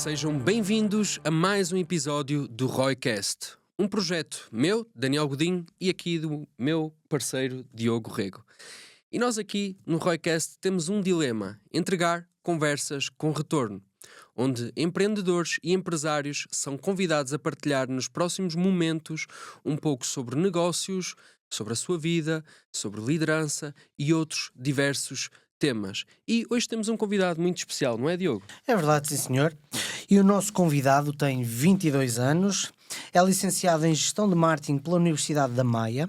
Sejam bem-vindos a mais um episódio do Roycast, um projeto meu, Daniel Godinho, e aqui do meu parceiro Diogo Rego. E nós aqui no Roycast temos um dilema: entregar conversas com retorno, onde empreendedores e empresários são convidados a partilhar nos próximos momentos um pouco sobre negócios, sobre a sua vida, sobre liderança e outros diversos temas. E hoje temos um convidado muito especial, não é, Diogo? É verdade, sim senhor. E o nosso convidado tem 22 anos, é licenciado em Gestão de Marketing pela Universidade da Maia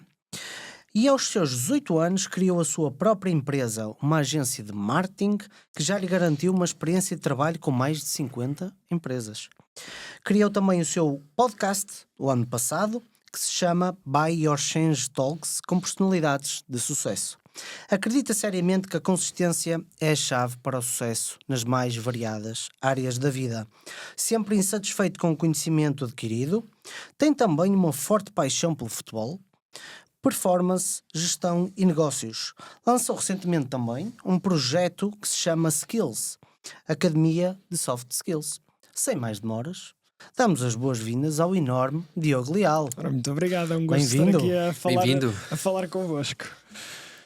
e aos seus 18 anos criou a sua própria empresa, uma agência de marketing que já lhe garantiu uma experiência de trabalho com mais de 50 empresas. Criou também o seu podcast o ano passado, que se chama Buy Your Change Talks, com personalidades de sucesso. Acredita seriamente que a consistência é a chave para o sucesso nas mais variadas áreas da vida. Sempre insatisfeito com o conhecimento adquirido, tem também uma forte paixão pelo futebol, performance, gestão e negócios. Lançou recentemente também um projeto que se chama Skills, Academia de Soft Skills. Sem mais demoras, damos as boas-vindas ao enorme Diogo Leal. Ora, muito obrigado, é um gosto estar aqui a falar convosco.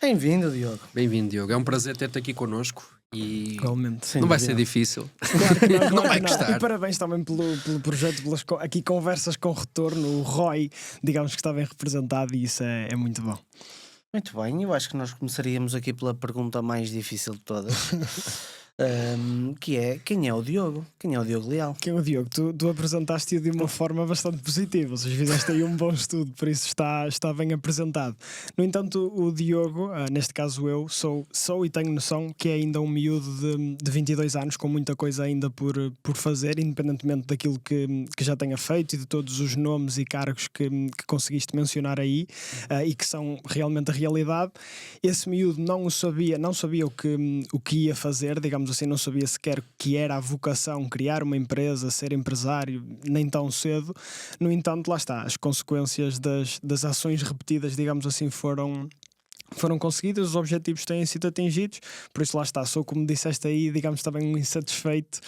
Bem-vindo, Diogo. Bem-vindo, Diogo. É um prazer ter-te aqui connosco e Igualmente. não vai ser difícil. Claro que não, Não vai gostar. E parabéns também pelo projeto, pelas aqui conversas com retorno. O Roy, digamos que está bem representado e isso é muito bom. Muito bem, eu acho que nós começaríamos aqui pela pergunta mais difícil de todas, que é: quem é o Diogo? Quem é o Diogo Leal? Quem é o Diogo? Tu apresentaste-o de uma forma bastante positiva, ou seja, fizeste aí um bom estudo, por isso está bem apresentado. No entanto, o Diogo, neste caso eu, sou e tenho noção que é ainda um miúdo de 22 anos, com muita coisa ainda por fazer, independentemente daquilo que já tenha feito e de todos os nomes e cargos que conseguiste mencionar aí, e que são realmente a realidade. Esse miúdo não sabia o que ia fazer, digamos assim, não sabia sequer que era a vocação, criar uma empresa, ser empresário, nem tão cedo. No entanto, lá está, as consequências das ações repetidas, digamos assim, foram conseguidas, os objetivos têm sido atingidos, por isso lá está, sou, como disseste aí, digamos, também um insatisfeito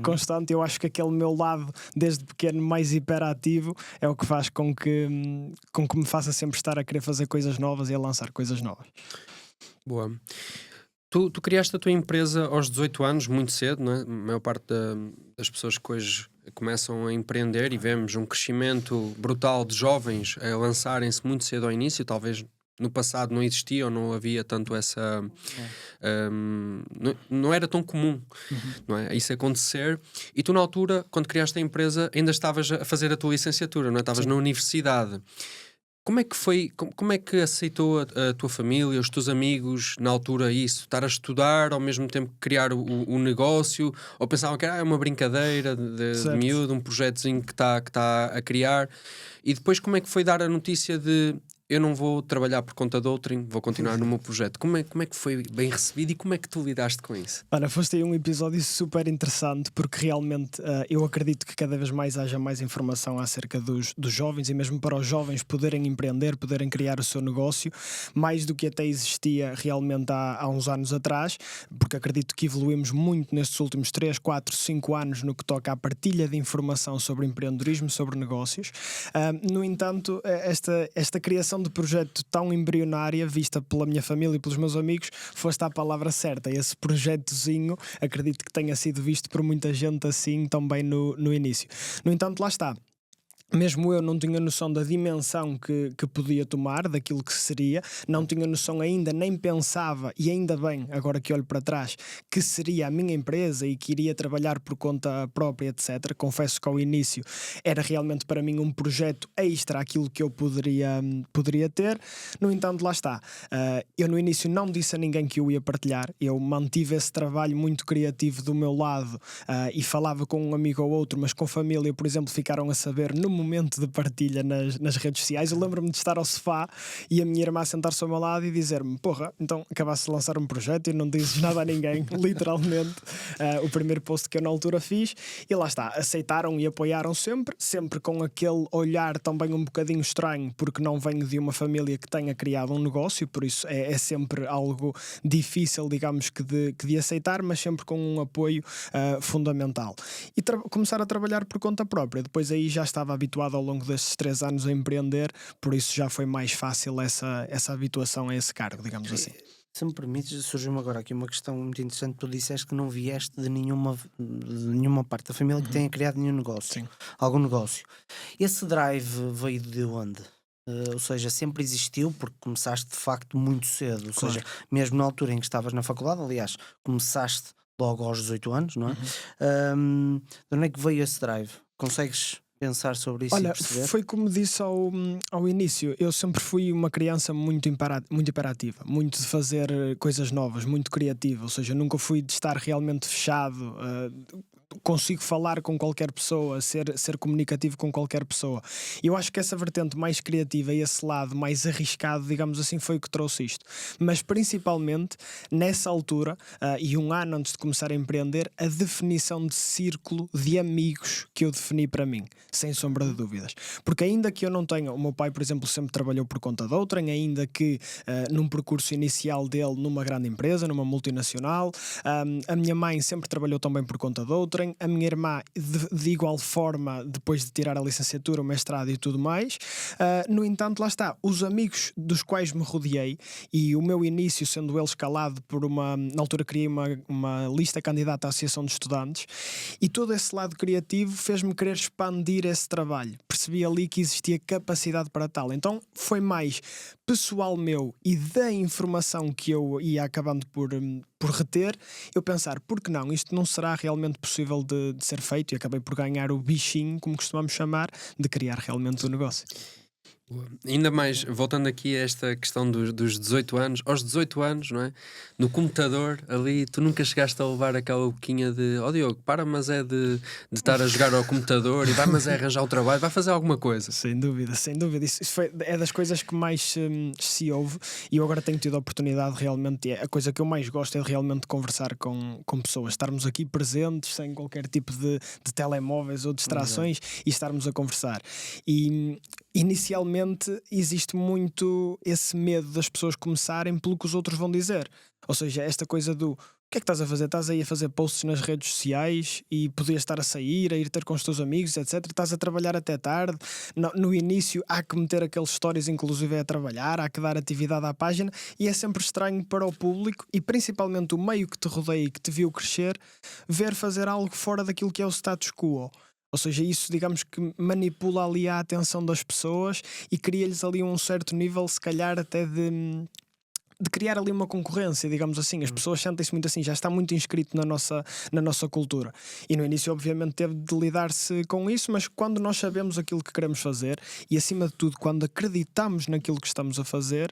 constante. Eu acho que aquele meu lado, desde pequeno, mais hiperativo, é o que faz com que me faça sempre estar a querer fazer coisas novas e a lançar coisas novas. Boa. Tu criaste a tua empresa aos 18 anos, muito cedo, não é? A maior parte das pessoas que hoje começam a empreender, e vemos um crescimento brutal de jovens a lançarem-se muito cedo ao início. Talvez no passado não existia ou não havia tanto essa... não era tão comum, não é? Isso acontecer. E tu, na altura, quando criaste a empresa, ainda estavas a fazer a tua licenciatura, não é? Estavas na universidade. Como é que foi, como é que aceitou a tua família, os teus amigos, na altura, isso? Estar a estudar, ao mesmo tempo que criar o negócio? Ou pensavam que era uma brincadeira de miúdo, um projetozinho que está a criar? E depois como é que foi dar a notícia de: eu não vou trabalhar por conta de outrem, vou continuar no meu projeto? Como é que foi bem recebido e como é que tu lidaste com isso? Olha, foste aí um episódio super interessante, porque realmente eu acredito que cada vez mais haja mais informação acerca dos jovens, e mesmo para os jovens poderem empreender, poderem criar o seu negócio, mais do que até existia realmente há uns anos atrás, porque acredito que evoluímos muito nestes últimos 3, 4, 5 anos no que toca à partilha de informação sobre empreendedorismo, sobre negócios. No entanto, esta criação de projeto tão embrionária, vista pela minha família e pelos meus amigos, foste a palavra certa. Esse projetozinho, acredito que tenha sido visto por muita gente assim também no início. No entanto, lá está. Mesmo eu não tinha noção da dimensão que podia tomar, daquilo que seria, não tinha noção ainda, nem pensava, e ainda bem, agora que olho para trás, que seria a minha empresa e que iria trabalhar por conta própria, etc. Confesso que ao início era realmente para mim um projeto extra àquilo que eu poderia ter. No entanto, lá está. Eu no início não disse a ninguém que eu ia partilhar, eu mantive esse trabalho muito criativo do meu lado, e falava com um amigo ou outro, mas com família, por exemplo, ficaram a saber no momento de partilha nas redes sociais. Eu lembro-me de estar ao sofá e a minha irmã sentar-se ao meu lado e dizer-me: porra, então acabaste de lançar um projeto e não dizes nada a ninguém. Literalmente, o primeiro post que eu na altura fiz. E lá está, aceitaram e apoiaram sempre com aquele olhar também um bocadinho estranho, porque não venho de uma família que tenha criado um negócio, por isso é sempre algo difícil, digamos, que de aceitar, mas sempre com um apoio fundamental. E começar a trabalhar por conta própria. Depois aí já estava habituado ao longo destes 3 anos a empreender, por isso já foi mais fácil essa habituação a esse cargo, digamos assim. Se me permites, surgiu-me agora aqui uma questão muito interessante. Tu disseste que não vieste de nenhuma parte da família que tenha criado nenhum negócio. Sim. Algum negócio. Esse drive veio de onde? Ou seja, sempre existiu porque começaste de facto muito cedo. Ou Claro. seja, mesmo na altura em que estavas na faculdade, aliás, começaste logo aos 18 anos, não é? De onde é que veio esse drive? Consegues pensar sobre isso e Olha, perceber? foi como disse ao início, eu sempre fui uma criança muito hiperativa, muito de fazer coisas novas, muito criativa, ou seja, nunca fui de estar realmente fechado. Consigo falar com qualquer pessoa, ser comunicativo com qualquer pessoa. E eu acho que essa vertente mais criativa e esse lado mais arriscado, digamos assim, foi o que trouxe isto. Mas principalmente nessa altura, e um ano antes de começar a empreender, a definição de círculo de amigos que eu defini para mim, sem sombra de dúvidas. Porque ainda que eu não tenha, o meu pai, por exemplo, sempre trabalhou por conta de outrem, ainda que num percurso inicial dele numa grande empresa, numa multinacional, a minha mãe sempre trabalhou também por conta de outrem, a minha irmã de igual forma, depois de tirar a licenciatura, o mestrado e tudo mais. No entanto, lá está, os amigos dos quais me rodeei e o meu início sendo ele escalado por na altura criei uma lista candidata à Associação de Estudantes, e todo esse lado criativo fez-me querer expandir esse trabalho. Percebi ali que existia capacidade para tal. Então foi mais pessoal meu e da informação que eu ia acabando por reter, eu pensar, por que não? Isto não será realmente possível de ser feito, e acabei por ganhar o bichinho, como costumamos chamar, de criar realmente o negócio. Ainda mais, voltando aqui a esta questão dos 18 anos, aos 18 anos, não é? No computador, ali, tu nunca chegaste a levar aquela boquinha de Diogo, mas é de estar a jogar ao computador e mas é arranjar o trabalho, vai fazer alguma coisa. Sem dúvida, sem dúvida. Isso é das coisas que mais se ouve, e eu agora tenho tido a oportunidade realmente, a coisa que eu mais gosto é de realmente conversar com pessoas, estarmos aqui presentes, sem qualquer tipo de telemóveis ou distrações, e estarmos a conversar. E inicialmente existe muito esse medo das pessoas começarem pelo que os outros vão dizer. Ou seja, esta coisa do: o que é que estás a fazer? Estás aí a fazer posts nas redes sociais e podias estar a sair, a ir ter com os teus amigos, etc. Estás a trabalhar até tarde. No início há que meter aqueles stories, inclusive a trabalhar, há que dar atividade à página, e é sempre estranho para o público e principalmente o meio que te rodeia e que te viu crescer, ver fazer algo fora daquilo que é o status quo. Ou seja, isso, digamos que manipula ali a atenção das pessoas e cria-lhes ali um certo nível, se calhar até de criar ali uma concorrência, digamos assim. As pessoas sentem-se muito assim, já está muito inscrito na nossa cultura. E no início, obviamente, teve de lidar-se com isso, mas quando nós sabemos aquilo que queremos fazer e, acima de tudo, quando acreditamos naquilo que estamos a fazer,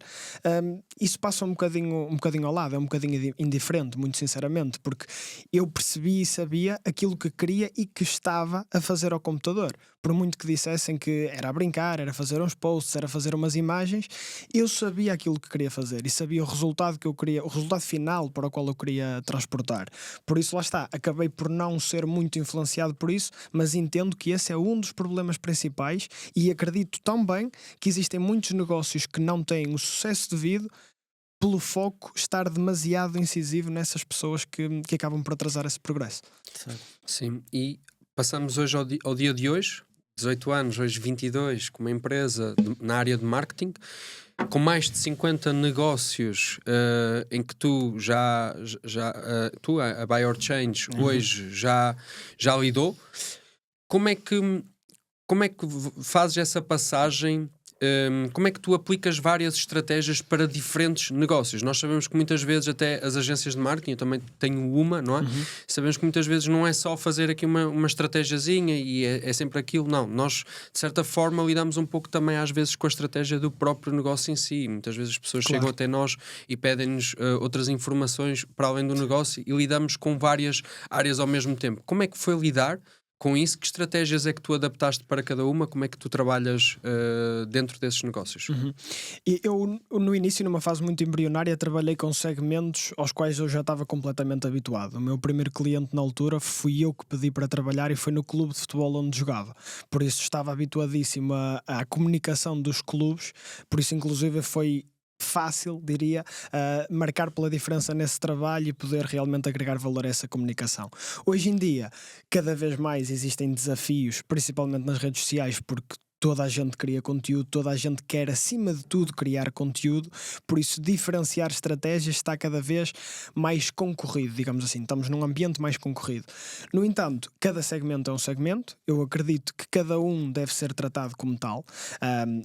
isso passa um bocadinho ao lado, é um bocadinho indiferente, muito sinceramente, porque eu percebi e sabia aquilo que queria e que estava a fazer ao computador. Por muito que dissessem que era a brincar, era fazer uns posts, era fazer umas imagens, eu sabia aquilo que queria fazer e sabia o resultado que eu queria, o resultado final para o qual eu queria transportar. Por isso, lá está, acabei por não ser muito influenciado por isso, mas entendo que esse é um dos problemas principais, e acredito também que existem muitos negócios que não têm o sucesso devido pelo foco estar demasiado incisivo nessas pessoas que acabam por atrasar esse progresso. Sim, e passamos hoje ao dia de hoje, 18 anos, hoje 22, com uma empresa na área de marketing, com mais de 50 negócios em que tu a Buy or Change, hoje já lidou. Como é que fazes essa passagem? Como é que tu aplicas várias estratégias para diferentes negócios? Nós sabemos que muitas vezes até as agências de marketing, eu também tenho uma, não é? Sabemos que muitas vezes não é só fazer aqui uma estratégiazinha e é sempre aquilo. Não, nós de certa forma lidamos um pouco também às vezes com a estratégia do próprio negócio em si. Muitas vezes as pessoas chegam até nós e pedem-nos outras informações para além do negócio, e lidamos com várias áreas ao mesmo tempo. Como é que foi lidar com isso, que estratégias é que tu adaptaste para cada uma? Como é que tu trabalhas dentro desses negócios? E eu, no início, numa fase muito embrionária, trabalhei com segmentos aos quais eu já estava completamente habituado. O meu primeiro cliente na altura fui eu que pedi para trabalhar e foi no clube de futebol onde jogava. Por isso estava habituadíssimo à comunicação dos clubes, por isso inclusive foi fácil, diria, marcar pela diferença nesse trabalho e poder realmente agregar valor a essa comunicação. Hoje em dia, cada vez mais existem desafios, principalmente nas redes sociais, porque toda a gente cria conteúdo, toda a gente quer, acima de tudo, criar conteúdo, por isso diferenciar estratégias está cada vez mais concorrido, digamos assim, estamos num ambiente mais concorrido. No entanto, cada segmento é um segmento, eu acredito que cada um deve ser tratado como tal,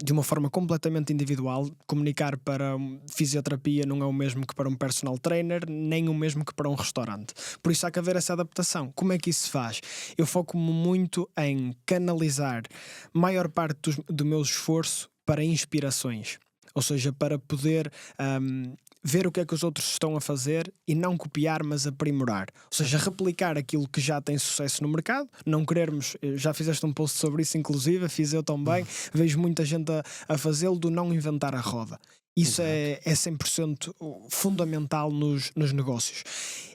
de uma forma completamente individual. Comunicar para fisioterapia não é o mesmo que para um personal trainer, nem o mesmo que para um restaurante. Por isso há que haver essa adaptação. Como é que isso se faz? Eu foco-me muito em canalizar maior parte do meu esforço para inspirações, ou seja, para poder ver o que é que os outros estão a fazer e não copiar, mas aprimorar, ou seja, replicar aquilo que já tem sucesso no mercado, não querermos, já fizeste um post sobre isso inclusive, fiz eu também, vejo muita gente a fazê-lo, do não inventar a roda. Isso é 100% fundamental nos negócios.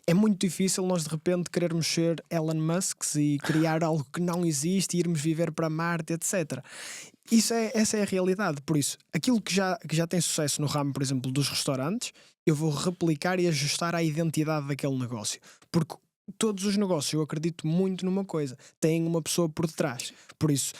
É muito difícil nós de repente querermos ser Elon Musk e criar algo que não existe e irmos viver para Marte, etc. Essa é a realidade. Por isso, aquilo que já tem sucesso no ramo, por exemplo, dos restaurantes, eu vou replicar e ajustar à identidade daquele negócio. Porque todos os negócios, eu acredito muito numa coisa, têm uma pessoa por detrás. Por isso,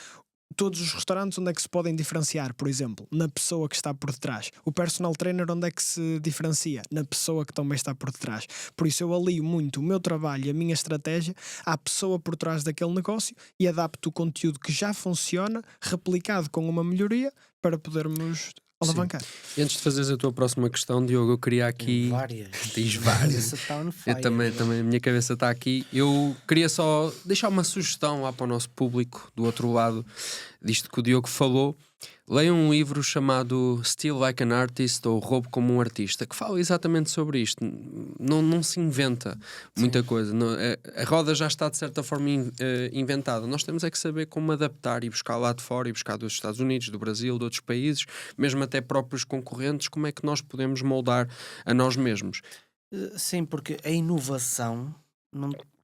todos os restaurantes, onde é que se podem diferenciar? Por exemplo, na pessoa que está por detrás. O personal trainer, onde é que se diferencia? Na pessoa que também está por detrás. Por isso eu alio muito o meu trabalho e a minha estratégia à pessoa por trás daquele negócio e adapto o conteúdo que já funciona, replicado com uma melhoria, para podermos alavancar. E antes de fazeres a tua próxima questão, Diogo, eu queria aqui... Várias. Tens várias. Eu também, a minha cabeça está aqui. Eu queria só deixar uma sugestão lá para o nosso público, do outro lado disto que o Diogo falou. Leiam um livro chamado Steal Like an Artist, ou Roubo como um Artista, que fala exatamente sobre isto. Não se inventa muita coisa. A roda já está de certa forma inventada. Nós temos é que saber como adaptar e buscar lá de fora, e buscar dos Estados Unidos, do Brasil, de outros países, mesmo até próprios concorrentes, como é que nós podemos moldar a nós mesmos. Sim, porque a inovação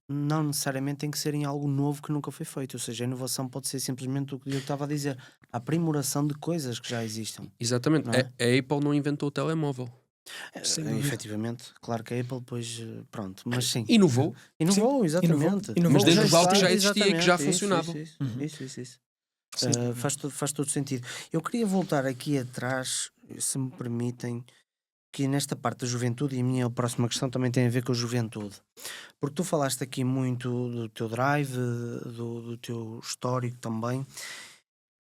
não necessariamente tem que ser em algo novo que nunca foi feito. Ou seja, a inovação pode ser simplesmente o que eu estava a dizer, a aprimoração de coisas que já existem. Exatamente. Não é? A Apple não inventou o telemóvel. Efetivamente, claro que a Apple depois, pronto, mas sim. Inovou. Inovou, exatamente. Inovou. Mas dentro de algo que já Exatamente, existia e que já isso, funcionava. Isso. Faz todo sentido. Eu queria voltar aqui atrás, se me permitem, que nesta parte da juventude, e a minha próxima questão também tem a ver com a juventude, porque tu falaste aqui muito do teu drive, do teu histórico também,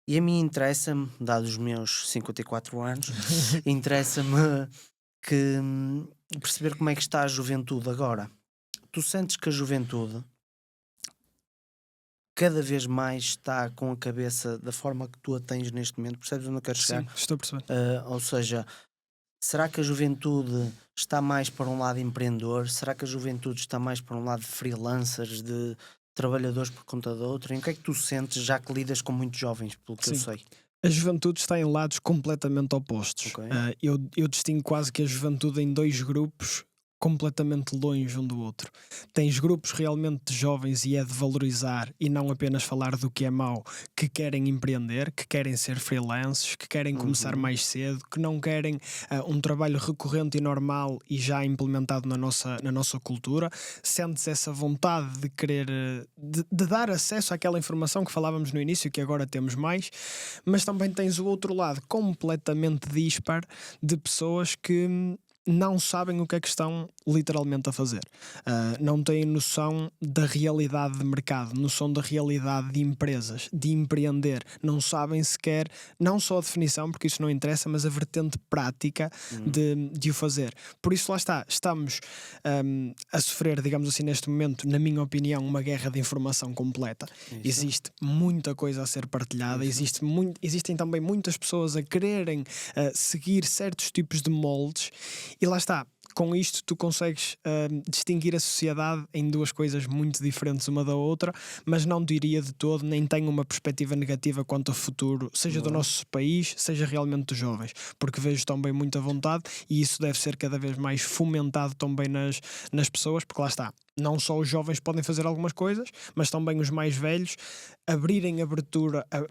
e a mim interessa-me, dados os meus 54 anos, interessa-me que perceber como é que está a juventude agora. Tu sentes que a juventude cada vez mais está com a cabeça da forma que tu a tens neste momento? Percebes onde eu quero chegar? Sim, estou a perceber. Ou seja, será que a juventude está mais para um lado empreendedor? Será que a juventude está mais para um lado de freelancers, de trabalhadores por conta de outro? Em que é que tu sentes, já que lidas com muitos jovens, pelo que eu Sim. sei? A juventude está em lados completamente opostos. Ok. Eu distingo quase que a juventude em dois grupos completamente longe um do outro. Tens grupos realmente de jovens, e é de valorizar e não apenas falar do que é mau, que querem empreender, que querem ser freelancers, que querem começar mais cedo, que não querem um trabalho recorrente e normal e já implementado na nossa cultura. Sentes essa vontade de querer de dar acesso àquela informação que falávamos no início, que agora temos mais, mas também tens o outro lado completamente dispar de pessoas que não sabem o que é que estão literalmente a fazer. Não têm noção da realidade de mercado, noção da realidade de empresas, de empreender. Não sabem sequer, não só a definição, porque isso não interessa, mas a vertente prática de o fazer. Por isso lá está, estamos a sofrer, digamos assim, neste momento, na minha opinião, uma guerra de informação completa. Isso. Existe muita coisa a ser partilhada, existem também muitas pessoas a quererem seguir certos tipos de moldes. E lá está, com isto tu consegues distinguir a sociedade em duas coisas muito diferentes uma da outra, mas não diria de todo, nem tenho uma perspectiva negativa quanto ao futuro, seja do nosso país, seja realmente dos jovens, porque vejo também muita vontade e isso deve ser cada vez mais fomentado também nas pessoas, porque lá está, não só os jovens podem fazer algumas coisas, mas também os mais velhos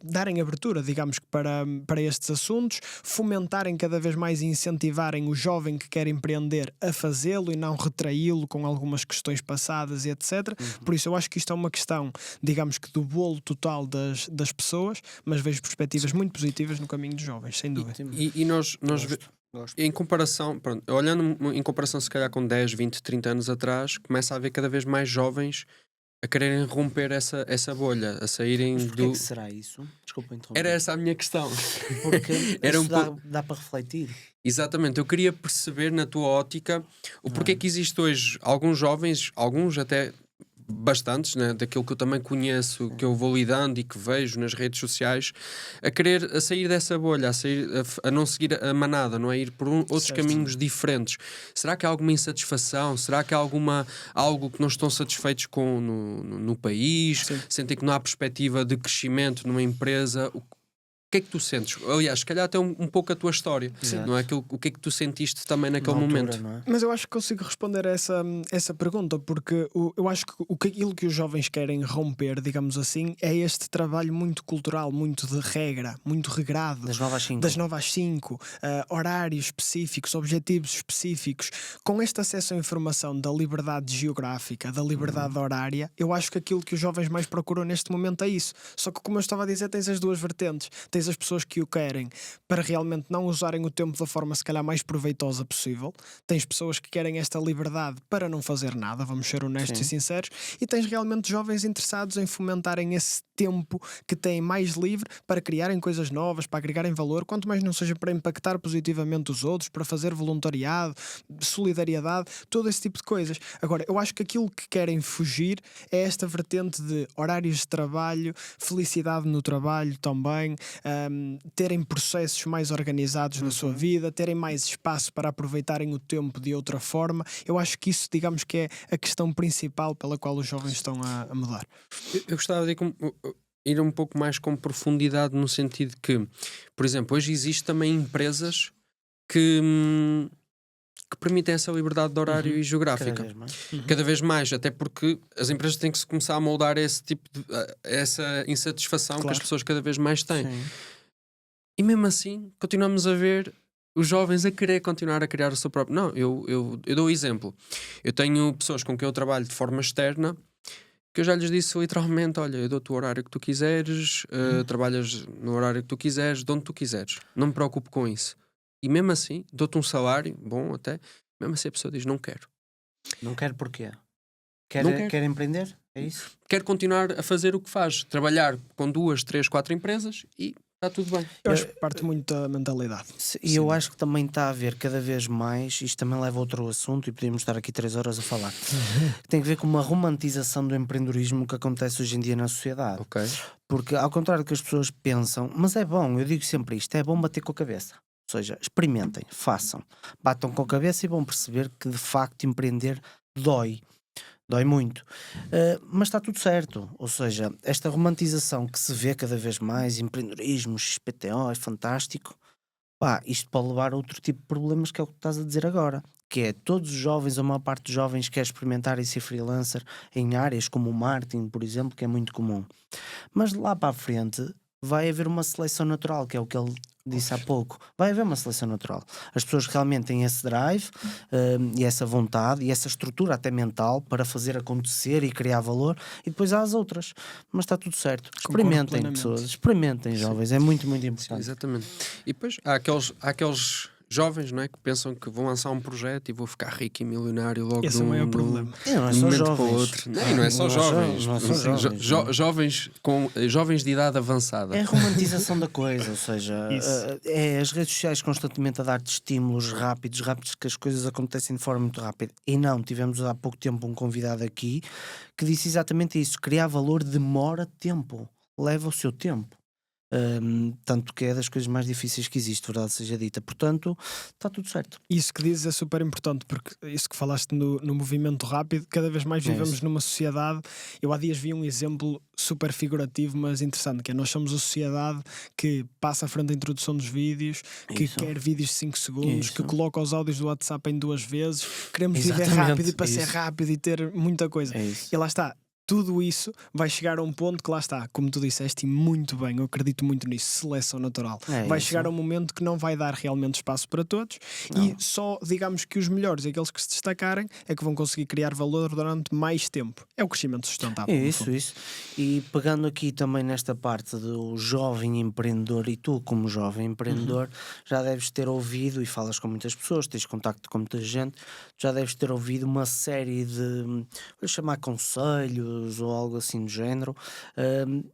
darem abertura, digamos que para estes assuntos, fomentarem cada vez mais e incentivarem o jovem que quer empreender a fazê-lo e não retraí-lo com algumas questões passadas e etc. Por isso eu acho que isto é uma questão, digamos que do bolo total das pessoas, mas vejo perspectivas muito positivas no caminho dos jovens, sem dúvida. E nós em comparação, pronto, olhando em comparação se calhar com 10, 20, 30 anos atrás, começa a haver cada vez mais jovens a quererem romper essa bolha, a saírem Mas porquê do... que será isso? Desculpa interromper. Era essa a minha questão. Porque Era isso um dá para refletir. Exatamente, eu queria perceber na tua ótica o porquê que existe hoje alguns jovens, alguns até bastantes, né, daquilo que eu também conheço, que eu vou lidando e que vejo nas redes sociais, a sair dessa bolha, a não seguir a manada, não é? Ir por outros Certo. caminhos diferentes. Será que há alguma insatisfação? Será que há algo que não estão satisfeitos com no país? Sim. Sentem que não há perspectiva de crescimento numa empresa? O que é que tu sentes? Aliás, se calhar até um pouco a tua história, Exato. não é? O que é que tu sentiste também naquele Na altura, momento? não é? Mas eu acho que consigo responder a essa pergunta, porque eu acho que aquilo que os jovens querem romper, digamos assim, é este trabalho muito cultural, muito de regra, muito regrado. Das 9 às 5. Das 9 às 5, horários específicos, objetivos específicos, com este acesso à informação da liberdade geográfica, da liberdade horária, eu acho que aquilo que os jovens mais procuram neste momento é isso. Só que, como eu estava a dizer, tens as duas vertentes. Tens as pessoas que o querem para realmente não usarem o tempo da forma se calhar mais proveitosa possível. Tens pessoas que querem esta liberdade para não fazer nada, vamos ser honestos Sim. e sinceros, e tens realmente jovens interessados em fomentarem esse tempo que têm mais livre para criarem coisas novas, para agregarem valor, quanto mais não seja para impactar positivamente os outros, para fazer voluntariado, solidariedade, todo esse tipo de coisas. Agora, eu acho que aquilo que querem fugir é esta vertente de horários de trabalho, felicidade no trabalho também, terem processos mais organizados na sua vida, terem mais espaço para aproveitarem o tempo de outra forma. Eu acho que isso, digamos que é a questão principal pela qual os jovens estão a mudar. Eu gostava de ir um pouco mais com profundidade no sentido que, por exemplo, hoje existe também empresas que permitem essa liberdade de horário e geográfica. Cada vez mais. Cada vez mais, até porque as empresas têm que se começar a moldar esse tipo de essa insatisfação que Claro. as pessoas cada vez mais têm. Sim. E mesmo assim, continuamos a ver os jovens a querer continuar a criar o seu próprio... Não, eu dou o exemplo. Eu tenho pessoas com quem eu trabalho de forma externa que eu já lhes disse literalmente, olha, eu dou-te o horário que tu quiseres, trabalhas no horário que tu quiseres, de onde tu quiseres. Não me preocupo com isso. E mesmo assim, dou-te um salário, bom até, mesmo assim a pessoa diz, não quero. Não quero porquê? Não quero. Quer empreender? É isso? Quero continuar a fazer o que faz. Trabalhar com 2, 3, 4 empresas e está tudo bem. Eu acho que parte muito da mentalidade. E eu acho que também está a haver cada vez mais, isto também leva a outro assunto e podíamos estar aqui 3 horas a falar, que tem a ver com uma romantização do empreendedorismo que acontece hoje em dia na sociedade. Ok. Porque ao contrário do que as pessoas pensam, mas é bom, eu digo sempre isto, é bom bater com a cabeça. Ou seja, experimentem, façam, batam com a cabeça e vão perceber que de facto empreender dói muito. Mas está tudo certo. Ou seja, esta romantização que se vê cada vez mais, empreendedorismo, XPTO, é fantástico. Pá, isto pode levar a outro tipo de problemas, que é o que tu estás a dizer agora, que é todos os jovens, a maior parte dos jovens quer experimentar e ser freelancer em áreas como o marketing, por exemplo, que é muito comum. Mas de lá para a frente vai haver uma seleção natural, que é o que ele disse há pouco. Vai haver uma seleção natural. As pessoas realmente têm esse drive e essa vontade e essa estrutura até mental para fazer acontecer e criar valor, e depois há as outras. Mas está tudo certo. Experimentem, plenamente. pessoas. Experimentem, jovens. É muito, muito Sim, importante. exatamente. E depois há aqueles jovens, não é, que pensam que vão lançar um projeto e vou ficar rico e milionário logo Esse é o maior problema. E não é de um só momento para o jovens. outro. Não, e não é só jovens. Não é só jovens. Jovens de idade avançada. É a romantização da coisa, ou seja, Isso. é as redes sociais constantemente a dar-te estímulos rápidos, que as coisas acontecem de forma muito rápida. E não, tivemos há pouco tempo um convidado aqui que disse exatamente isso: criar valor demora tempo, leva o seu tempo. Tanto que é das coisas mais difíceis que existe, verdade seja dita. Portanto, está tudo certo. Isso que dizes é super importante, porque isso que falaste no movimento rápido, cada vez mais É vivemos isso. numa sociedade. Eu há dias vi um exemplo super figurativo, mas interessante, que é: nós somos a sociedade que passa à frente da introdução dos vídeos, que Isso. quer vídeos de 5 segundos, que Isso. coloca os áudios do WhatsApp em 2 vezes, queremos viver Exatamente, rápido e para ser isso. rápido e ter muita coisa. É isso. E lá está. Tudo isso vai chegar a um ponto que, lá está, como tu disseste, e muito bem, eu acredito muito nisso, seleção natural. É Vai isso. chegar a um momento que não vai dar realmente espaço para todos Não. e só, digamos que os melhores, aqueles que se destacarem, é que vão conseguir criar valor durante mais tempo. É o crescimento sustentável. no Isso, fundo. isso. E pegando aqui também nesta parte do jovem empreendedor, e tu, como jovem empreendedor, já deves ter ouvido, e falas com muitas pessoas, tens contacto com muita gente, já deves ter ouvido uma série de, vou chamar conselhos ou algo assim do género. Hum,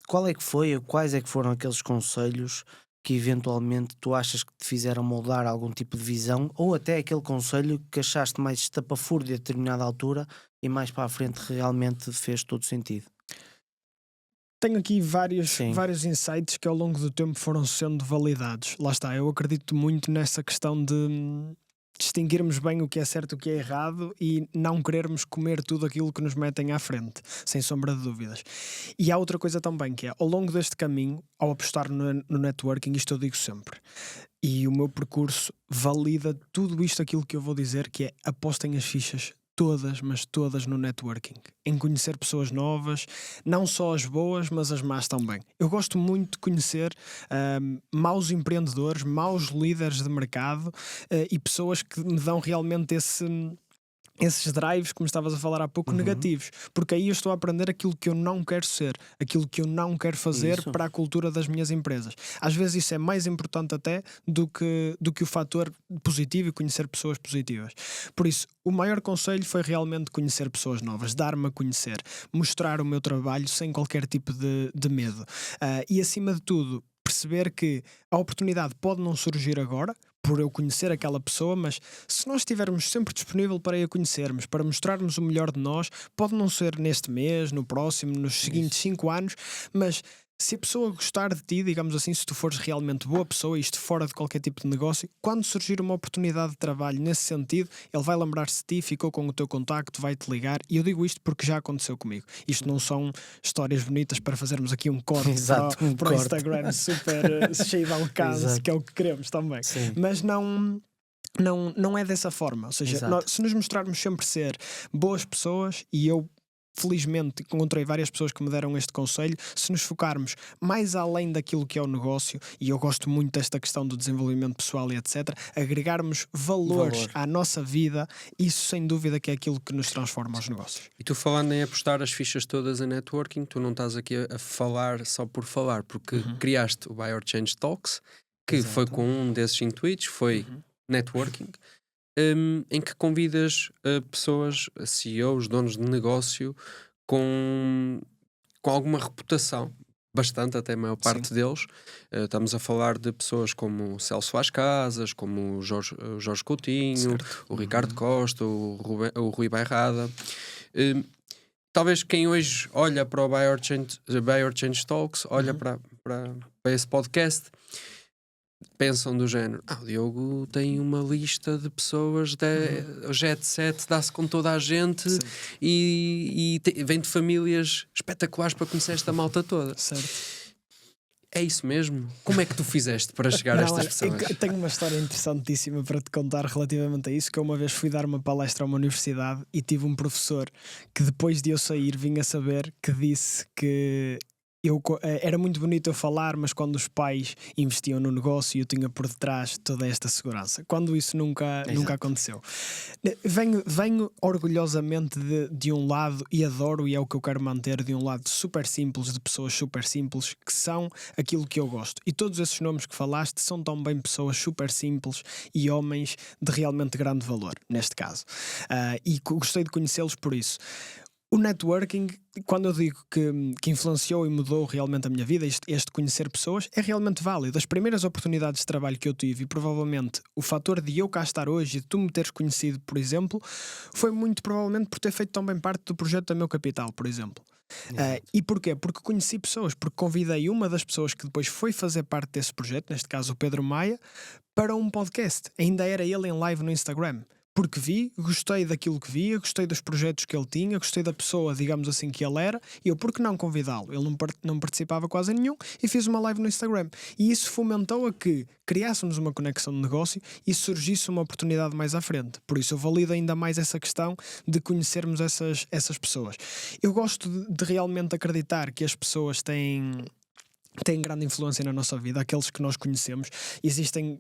Qual é que foi, ou quais é que foram aqueles conselhos que eventualmente tu achas que te fizeram moldar algum tipo de visão, ou até aquele conselho que achaste mais estapafúrdio a determinada altura e mais para a frente realmente fez todo sentido? Tenho aqui Sim, vários insights que ao longo do tempo foram sendo validados. Lá está, eu acredito muito nessa questão de distinguirmos bem o que é certo e o que é errado e não querermos comer tudo aquilo que nos metem à frente, sem sombra de dúvidas. E há outra coisa também, que é: ao longo deste caminho, ao apostar no networking, isto eu digo sempre, e o meu percurso valida tudo isto, aquilo que eu vou dizer, que é: apostem as fichas todas, mas todas, no networking, em conhecer pessoas novas, não só as boas, mas as más também. Eu gosto muito de conhecer maus empreendedores, maus líderes de mercado, e pessoas que me dão realmente esses drives, como estavas a falar há pouco, negativos, porque aí eu estou a aprender aquilo que eu não quero ser, aquilo que eu não quero fazer isso. para a cultura das minhas empresas. Às vezes isso é mais importante até do que o fator positivo e conhecer pessoas positivas. Por isso, o maior conselho foi realmente conhecer pessoas novas, dar-me a conhecer, mostrar o meu trabalho sem qualquer tipo de medo. E acima de tudo, perceber que a oportunidade pode não surgir agora, por eu conhecer aquela pessoa, mas se nós estivermos sempre disponível para a conhecermos, para mostrarmos o melhor de nós, pode não ser neste mês, no próximo, nos seguintes 5 anos, mas se a pessoa gostar de ti, digamos assim, se tu fores realmente boa pessoa, isto fora de qualquer tipo de negócio, quando surgir uma oportunidade de trabalho nesse sentido, ele vai lembrar-se de ti, ficou com o teu contacto, vai-te ligar. E eu digo isto porque já aconteceu comigo. Isto não são histórias bonitas para fazermos aqui um corte Exato, um para o corte. Instagram super cheio de alcance, Exato. que é o que queremos também. Sim, Mas não é dessa forma. Ou seja, exato. se nos mostrarmos sempre ser boas pessoas, e eu felizmente encontrei várias pessoas que me deram este conselho, se nos focarmos mais além daquilo que é o negócio, e eu gosto muito desta questão do desenvolvimento pessoal e etc., agregarmos valores Valor. à nossa vida, isso sem dúvida que é aquilo que nos transforma aos negócios. E tu, falando em apostar as fichas todas em networking, tu não estás aqui a falar só por falar, porque criaste o Buy or Change Talks, que foi Exato. com um desses intuitos, foi networking, em que convidas pessoas, CEOs, donos de negócio, com alguma reputação, bastante, até a maior parte deles. Estamos a falar de pessoas como o Celso Vaz Casas, como o Jorge Coutinho, Certo. o Ricardo Costa, o Rui Bairrada. Hum, Talvez quem hoje olha para o Buy or Change Talks, olha para esse podcast, pensam do género: o Diogo tem uma lista de pessoas, o Jet Set dá-se com toda a gente Sim. e vem de famílias espetaculares para conhecer esta malta toda. Certo. É isso mesmo? Como é que tu fizeste para chegar a Não, estas olha, pessoas? eu tenho uma história interessantíssima para te contar relativamente a isso, que eu uma vez fui dar uma palestra a uma universidade e tive um professor que, depois de eu sair, vinha saber que disse que era muito bonito eu falar, mas quando os pais investiam no negócio, eu tinha por detrás toda esta segurança. Quando isso nunca aconteceu. Venho orgulhosamente de um lado, e adoro, e é o que eu quero manter, de um lado super simples, de pessoas super simples, que são aquilo que eu gosto. E todos esses nomes que falaste são também pessoas super simples e homens de realmente grande valor, neste caso. E gostei de conhecê-los por isso. O networking, quando eu digo que influenciou e mudou realmente a minha vida, este conhecer pessoas, é realmente válido. As primeiras oportunidades de trabalho que eu tive, e provavelmente o fator de eu cá estar hoje e de tu me teres conhecido, por exemplo, foi muito provavelmente por ter feito também parte do projeto da Meu Capital, por exemplo. E porquê? Porque conheci pessoas, porque convidei uma das pessoas que depois foi fazer parte desse projeto, neste caso o Pedro Maia, para um podcast. Ainda era ele em live no Instagram. Porque gostei daquilo que via, gostei dos projetos que ele tinha, gostei da pessoa, digamos assim, que ele era, e eu, por que não convidá-lo? Ele não participava quase em nenhum, e fiz uma live no Instagram. E isso fomentou a que criássemos uma conexão de negócio e surgisse uma oportunidade mais à frente. Por isso eu valido ainda mais essa questão de conhecermos essas pessoas. Eu gosto de realmente acreditar que as pessoas têm grande influência na nossa vida, aqueles que nós conhecemos. Existem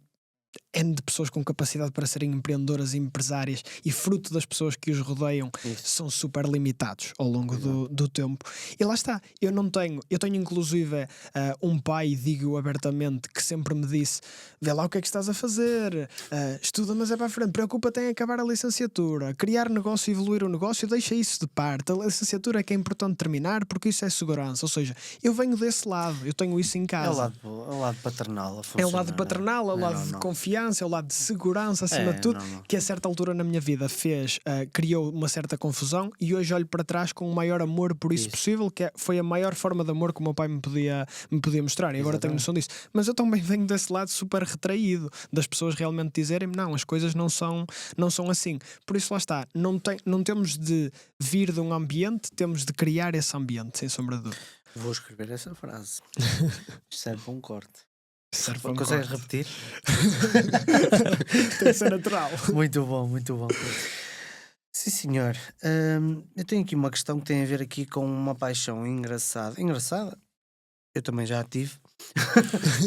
N de pessoas com capacidade para serem empreendedoras e empresárias, e fruto das pessoas que os rodeiam são super limitados ao longo do tempo. E lá está, eu tenho inclusive um pai, digo abertamente, que sempre me disse: vê lá o que é que estás a fazer, estuda, mas é para a frente, preocupa-te em acabar a licenciatura, criar negócio e evoluir o negócio, deixa isso de parte, a licenciatura é que é importante terminar porque isso é segurança. Ou seja, eu venho desse lado, eu tenho isso em casa. É o lado paternal a É o funcionar, lado paternal, é o lado de confiança, é o lado de segurança, acima de tudo, que a certa altura na minha vida criou uma certa confusão, e hoje olho para trás com o maior amor por isso possível, que foi a maior forma de amor que o meu pai me podia mostrar, e agora tenho noção disso. Mas eu também venho desse lado super retraído, das pessoas realmente dizerem-me: não, as coisas não são assim. Por isso lá está, não temos de vir de um ambiente, temos de criar esse ambiente, sem sombra de dúvida. Vou escrever essa frase. Isto serve para um corte. Consegues repetir? Tem que ser natural. Muito bom, muito bom. Sim, senhor. Eu tenho aqui uma questão que tem a ver aqui com uma paixão engraçada. Engraçada? Eu também já a tive.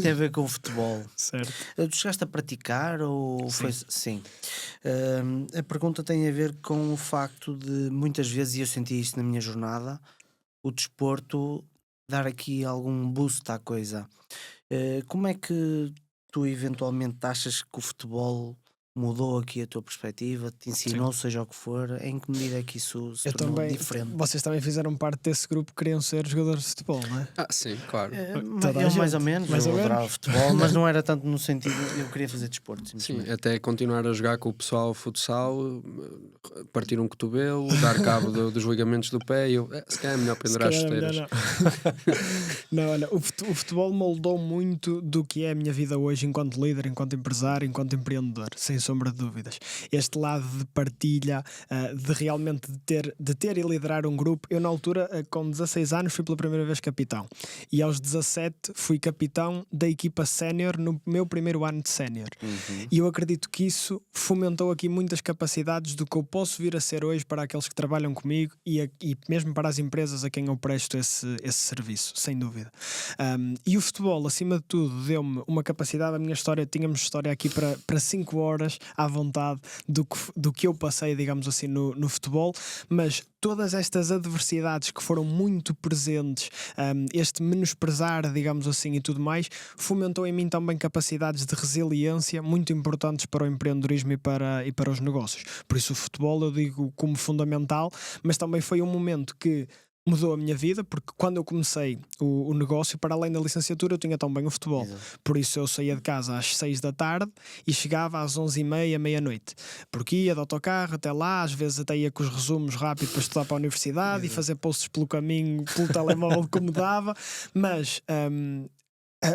Tem a ver com o futebol. Certo. Tu chegaste a praticar ou Sim. foi? Sim. A pergunta tem a ver com o facto de, muitas vezes, e eu senti isso na minha jornada, o desporto dar aqui algum boost à coisa. Como é que tu eventualmente achas que o futebol mudou aqui a tua perspectiva, te ensinou, seja o que for? Em que medida é que isso se tornou diferente? Vocês também fizeram parte desse grupo que queriam ser jogadores de futebol, não é? Sim, claro. Eu mais ou menos, eu adorava futebol, mas não era tanto no sentido, eu queria fazer desporto. Sim, até continuar a jogar com o pessoal futsal, partir um cotovelo, dar cabo dos ligamentos do pé, e se calhar é melhor pendurar as chuteiras. Não, olha, o futebol moldou muito do que é a minha vida hoje enquanto líder, enquanto empresário, enquanto empreendedor, sem sombra de dúvidas. Este lado de partilha, de realmente de ter e liderar um grupo. Eu na altura, com 16 anos, fui pela primeira vez capitão, e aos 17 fui capitão da equipa sénior no meu primeiro ano de sénior. E eu acredito que isso fomentou aqui muitas capacidades do que eu posso vir a ser hoje para aqueles que trabalham comigo e mesmo para as empresas a quem eu presto esse serviço, sem dúvida. E o futebol, acima de tudo, deu-me uma capacidade. A minha história, tínhamos história aqui para 5 horas à vontade do que eu passei, digamos assim, no futebol, mas todas estas adversidades que foram muito presentes, este menosprezar, digamos assim, e tudo mais, fomentou em mim também capacidades de resiliência muito importantes para o empreendedorismo e para os negócios. Por isso o futebol eu digo como fundamental, mas também foi um momento que mudou a minha vida, porque quando eu comecei o negócio, para além da licenciatura, eu tinha também o futebol. Exato. Por isso eu saía de casa às 6 da tarde e chegava às 11h30, meia-noite. Porque ia de autocarro até lá, às vezes até ia com os resumos rápido para estudar para a universidade. Exato. E fazer posts pelo caminho, pelo telemóvel como dava. Mas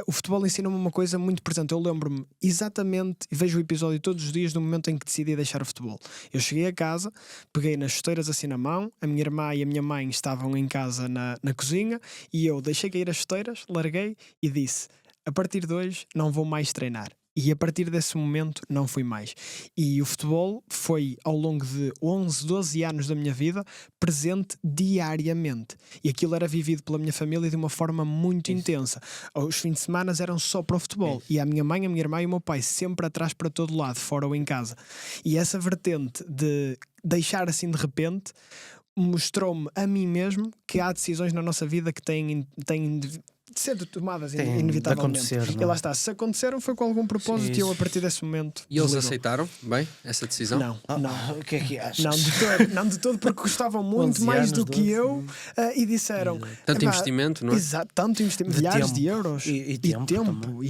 o futebol ensina-me uma coisa muito presente. Eu lembro-me exatamente, e vejo o episódio todos os dias, do momento em que decidi deixar o futebol. Eu cheguei a casa, peguei nas chuteiras assim na mão, a minha irmã e a minha mãe estavam em casa na cozinha, e eu deixei cair as chuteiras, larguei e disse: a partir de hoje não vou mais treinar. E a partir desse momento não fui mais. E o futebol foi, ao longo de 11, 12 anos da minha vida, presente diariamente. E aquilo era vivido pela minha família de uma forma muito intensa. Os fins de semana eram só para o futebol. E a minha mãe, a minha irmã e o meu pai sempre atrás para todo lado, fora ou em casa. E essa vertente de deixar assim de repente mostrou-me a mim mesmo que há decisões na nossa vida que têm de ser tomadas inevitavelmente. E lá está, se aconteceram foi com algum propósito. E eu a partir desse momento. E eles aceitaram bem essa decisão? Não. O que é que achas? Não de todo, porque gostavam muito mais do que eu, e disseram tanto investimento, não é? Exato, tanto investimento, milhares de euros e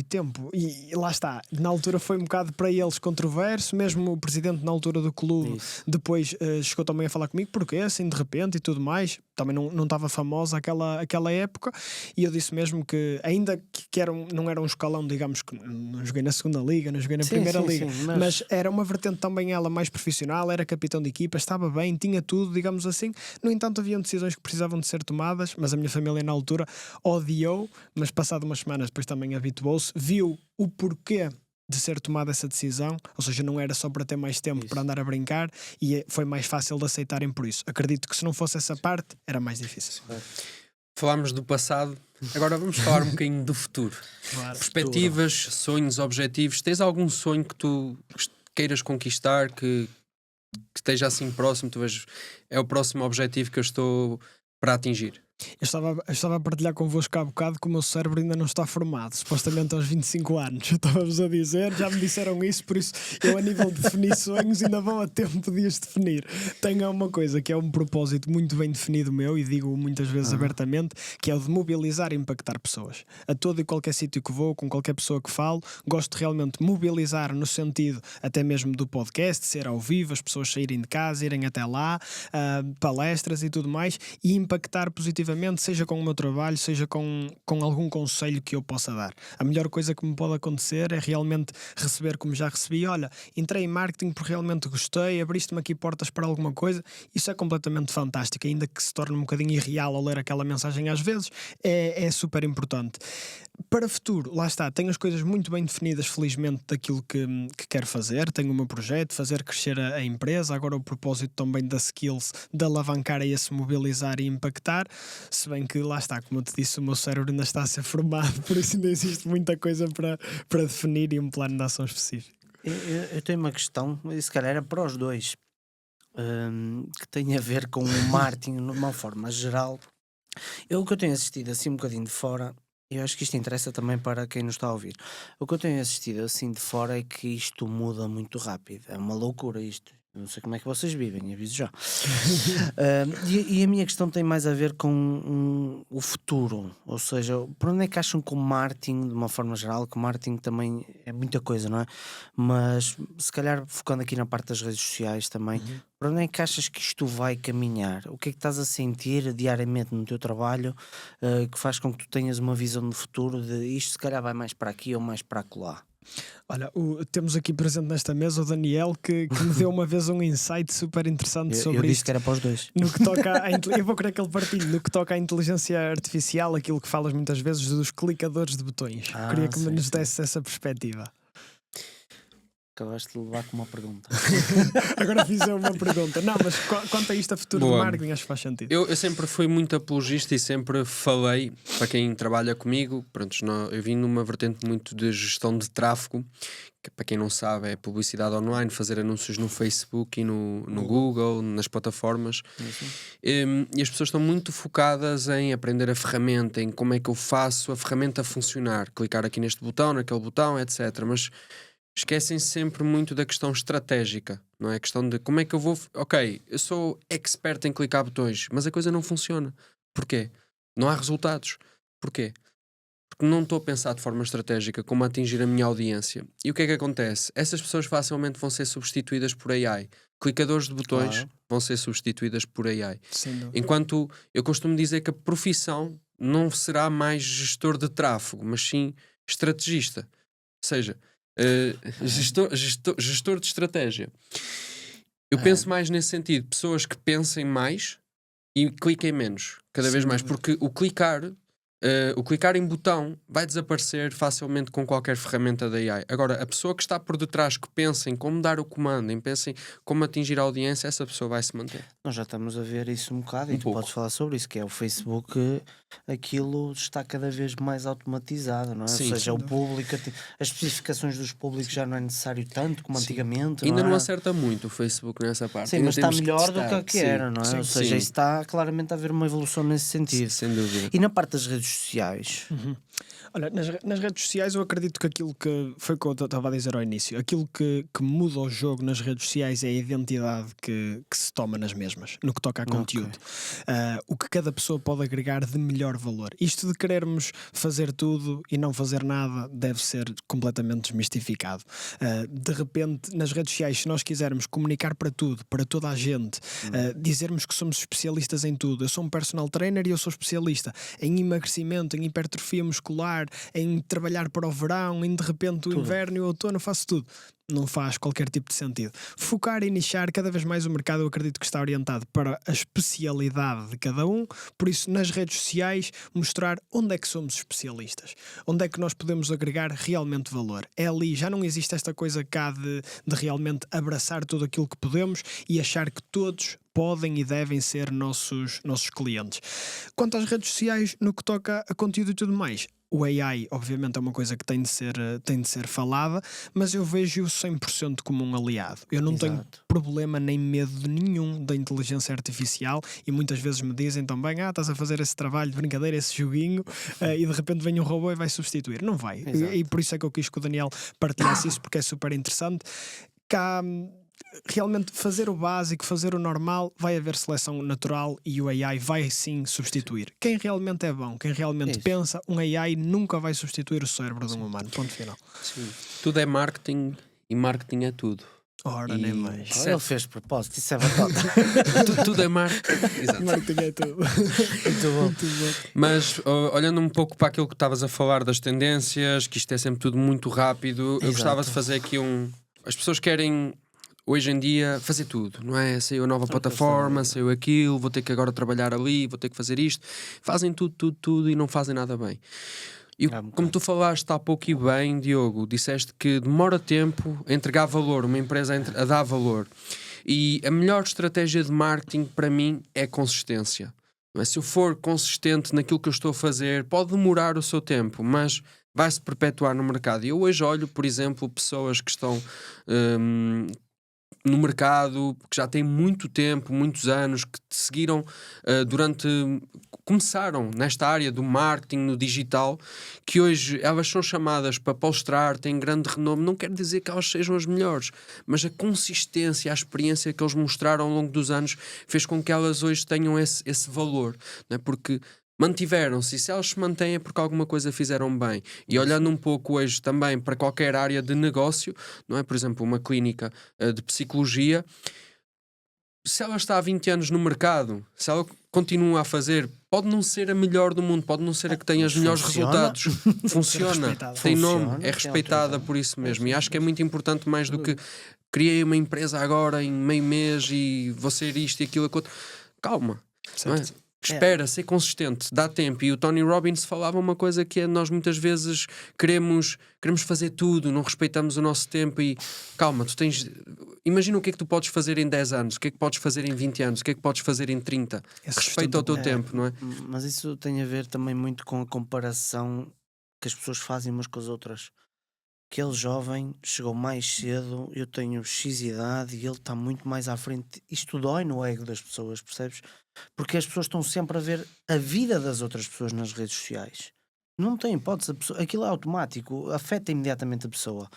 tempo. E lá está, na altura foi um bocado para eles controverso, mesmo o presidente na altura do clube depois chegou também a falar comigo, porque assim de repente e tudo mais, também não estava famosa aquela época, e eu disse mesmo que, ainda que não era um escalão, digamos que não joguei na segunda liga, não joguei na primeira liga, mas era uma vertente também ela mais profissional, era capitão de equipa, estava bem, tinha tudo, digamos assim. No entanto, haviam decisões que precisavam de ser tomadas, mas a minha família na altura odiou, mas passado umas semanas depois também habituou-se, viu o porquê de ser tomada essa decisão, ou seja, não era só para ter mais tempo para andar a brincar, e foi mais fácil de aceitarem por isso. Acredito que se não fosse essa parte, era mais difícil. Falámos do passado, agora vamos falar um bocadinho do futuro. Claro. Perspectivas, sonhos, objetivos. Tens algum sonho que tu queiras conquistar, que esteja assim próximo, tu vês, é o próximo objetivo que eu estou para atingir? Eu estava a partilhar convosco há bocado que o meu cérebro ainda não está formado, supostamente aos 25 anos. Estava-vos a dizer, já me disseram isso, por isso eu, a nível de definir sonhos, ainda vou a tempo de os definir. Tenho uma coisa que é um propósito muito bem definido meu, e digo muitas vezes abertamente, que é o de mobilizar e impactar pessoas. A todo e qualquer sítio que vou, com qualquer pessoa que falo, gosto de realmente mobilizar no sentido até mesmo do podcast, ser ao vivo, as pessoas saírem de casa, irem até lá, palestras e tudo mais, e impactar positivamente, seja com o meu trabalho, seja com algum conselho que eu possa dar. A melhor coisa que me pode acontecer é realmente receber, como já recebi, olha, entrei em marketing porque realmente gostei, abriste-me aqui portas para alguma coisa. Isso é completamente fantástico, ainda que se torne um bocadinho irreal ao ler aquela mensagem às vezes, é super importante. Para o futuro, lá está, tenho as coisas muito bem definidas, felizmente, daquilo que quero fazer. Tenho o meu projeto, fazer crescer a empresa, agora o propósito também da skills, de alavancar a esse mobilizar e impactar, se bem que, lá está, como eu te disse, o meu cérebro ainda está a ser formado, por isso ainda existe muita coisa para definir e um plano de ação específico. Eu tenho uma questão, e se calhar era para os dois, que tem a ver com o marketing de uma forma geral. O que eu tenho assistido assim um bocadinho de fora, eu acho que isto interessa também para quem nos está a ouvir. O que eu tenho assistido assim de fora é que isto muda muito rápido. É uma loucura isto. Eu não sei como é que vocês vivem, aviso já. E a minha questão tem mais a ver com o futuro. Ou seja, por onde é que acham que o marketing, de uma forma geral, que o marketing também é muita coisa, não é? Mas se calhar focando aqui na parte das redes sociais também, por onde é que achas que isto vai caminhar? O que é que estás a sentir diariamente no teu trabalho que faz com que tu tenhas uma visão de futuro de isto se calhar vai mais para aqui ou mais para acolá? Olha, temos aqui presente nesta mesa o Daniel que me deu uma vez um insight super interessante sobre eu disse isto. que era para os dois. No que toca eu vou querer que ele partilhe. No que toca à inteligência artificial, aquilo que falas muitas vezes dos clicadores de botões. Queria que nos desse essa perspectiva. Acabaste de levar com uma pergunta. Agora fiz uma pergunta. Não, mas quanto a isto, a futuro do marketing, acho que faz sentido. Eu sempre fui muito apologista e sempre falei, para quem trabalha comigo, pronto, eu vim numa vertente muito de gestão de tráfego, que para quem não sabe é publicidade online, fazer anúncios no Facebook e no Google, nas plataformas. E as pessoas estão muito focadas em aprender a ferramenta, em como é que eu faço a ferramenta funcionar, clicar aqui neste botão, naquele botão, etc. Mas esquecem sempre muito da questão estratégica, não é? A questão de como é que eu vou... Ok, eu sou expert em clicar botões, mas a coisa não funciona. Porquê? Não há resultados. Porquê? Porque não estou a pensar de forma estratégica como atingir a minha audiência. E o que é que acontece? Essas pessoas facilmente vão ser substituídas por AI. Clicadores de botões vão ser substituídas por AI. Enquanto eu costumo dizer que a profissão não será mais gestor de tráfego, mas sim estrategista. Ou seja, gestor de estratégia. Eu penso mais nesse sentido, pessoas que pensem mais e cliquem menos, cada vez mais, porque o clicar em botão vai desaparecer facilmente com qualquer ferramenta da AI. Agora, a pessoa que está por detrás, que pensa em como dar o comando, em pensa em como atingir a audiência, essa pessoa vai se manter. Nós já estamos a ver isso um bocado, e tu podes falar sobre isso, que é o Facebook, aquilo está cada vez mais automatizado, não é? Sim, ou seja, o público, as especificações dos públicos já não é necessário tanto como antigamente. Ainda não é? acerta muito o Facebook nessa parte. Sim, ainda mas está melhor do que a que era, não é? Sim, ou seja, isso está claramente a haver uma evolução nesse sentido. Sem dúvida. E na parte das redes sociais, Olha, nas redes sociais eu acredito que aquilo que foi o que eu estava a dizer ao início, aquilo que muda o jogo nas redes sociais é a identidade que se toma nas mesmas, no que toca a conteúdo. O que cada pessoa pode agregar de melhor valor. Isto de querermos fazer tudo e não fazer nada deve ser completamente desmistificado. De repente, nas redes sociais, se nós quisermos comunicar para tudo, para toda a gente, dizermos que somos especialistas em tudo, eu sou um personal trainer e eu sou especialista em emagrecimento, em hipertrofia muscular, em trabalhar para o verão, em de repente o inverno e o outono, faço tudo. Não faz qualquer tipo de sentido. Focar e nichar, cada vez mais o mercado eu acredito que está orientado para a especialidade de cada um, por isso nas redes sociais mostrar onde é que somos especialistas, onde é que nós podemos agregar realmente valor. É ali, já não existe esta coisa cá de realmente abraçar tudo aquilo que podemos e achar que todos podem e devem ser nossos clientes. Quanto às redes sociais, no que toca a conteúdo e tudo mais, o AI, obviamente, é uma coisa que tem de ser falada, mas eu vejo-o 100% como um aliado. Eu não tenho problema nem medo nenhum da inteligência artificial e muitas vezes me dizem também, estás a fazer esse trabalho de brincadeira, esse joguinho, e de repente vem um robô e vai substituir. Não vai. E por isso é que eu quis que o Daniel partilhasse isso, porque é super interessante. Cá, realmente fazer o básico, fazer o normal, vai haver seleção natural e o AI vai sim substituir. Quem realmente é bom, quem realmente pensa, um AI nunca vai substituir o cérebro de um humano. Ponto final. Sim. Tudo é marketing e marketing é tudo. Ora, nem mais. Ele fez propósito, isso é batata. Tudo é marketing. Exato. Marketing é tudo. Muito bom. Mas olhando um pouco para aquilo que estavas a falar das tendências, que isto é sempre tudo muito rápido, eu gostava de fazer aqui as pessoas querem hoje em dia fazer tudo, não é? Saiu a nova plataforma, saiu aquilo, vou ter que agora trabalhar ali, vou ter que fazer isto. Fazem tudo e não fazem nada bem. E como tu falaste há pouco e bem, Diogo, disseste que demora tempo a entregar valor, uma empresa a dar valor. E a melhor estratégia de marketing para mim é consistência. Não é? Se eu for consistente naquilo que eu estou a fazer, pode demorar o seu tempo, mas vai-se perpetuar no mercado. E eu hoje olho, por exemplo, pessoas que estão no mercado, que já têm muito tempo, muitos anos, que te seguiram começaram nesta área do marketing, no digital, que hoje elas são chamadas para palestrar, têm grande renome. Não quer dizer que elas sejam as melhores, mas a consistência, a experiência que eles mostraram ao longo dos anos fez com que elas hoje tenham esse valor, não é? Porque mantiveram-se, e se elas se mantêm é porque alguma coisa fizeram bem. E olhando um pouco hoje também para qualquer área de negócio, não é? Por exemplo, uma clínica de psicologia, se ela está há 20 anos no mercado, se ela continua a fazer, pode não ser a melhor do mundo, pode não ser a que tem os melhores resultados, funciona, tem nome, é respeitada por isso mesmo. E acho que é muito importante, mais do que criei uma empresa agora em meio mês e vou ser isto e aquilo. Calma, não é? Espera, ser consistente, dá tempo. E o Tony Robbins falava uma coisa que é: nós muitas vezes queremos fazer tudo, não respeitamos o nosso tempo. E calma, imagina o que é que tu podes fazer em 10 anos, o que é que podes fazer em 20 anos, o que é que podes fazer em 30. Respeita o teu tempo, não é? Mas isso tem a ver também muito com a comparação que as pessoas fazem umas com as outras. Aquele jovem chegou mais cedo, eu tenho X idade e ele está muito mais à frente. Isto dói no ego das pessoas, percebes? Porque as pessoas estão sempre a ver a vida das outras pessoas nas redes sociais. Não tem hipótese, aquilo é automático, afeta imediatamente a pessoa.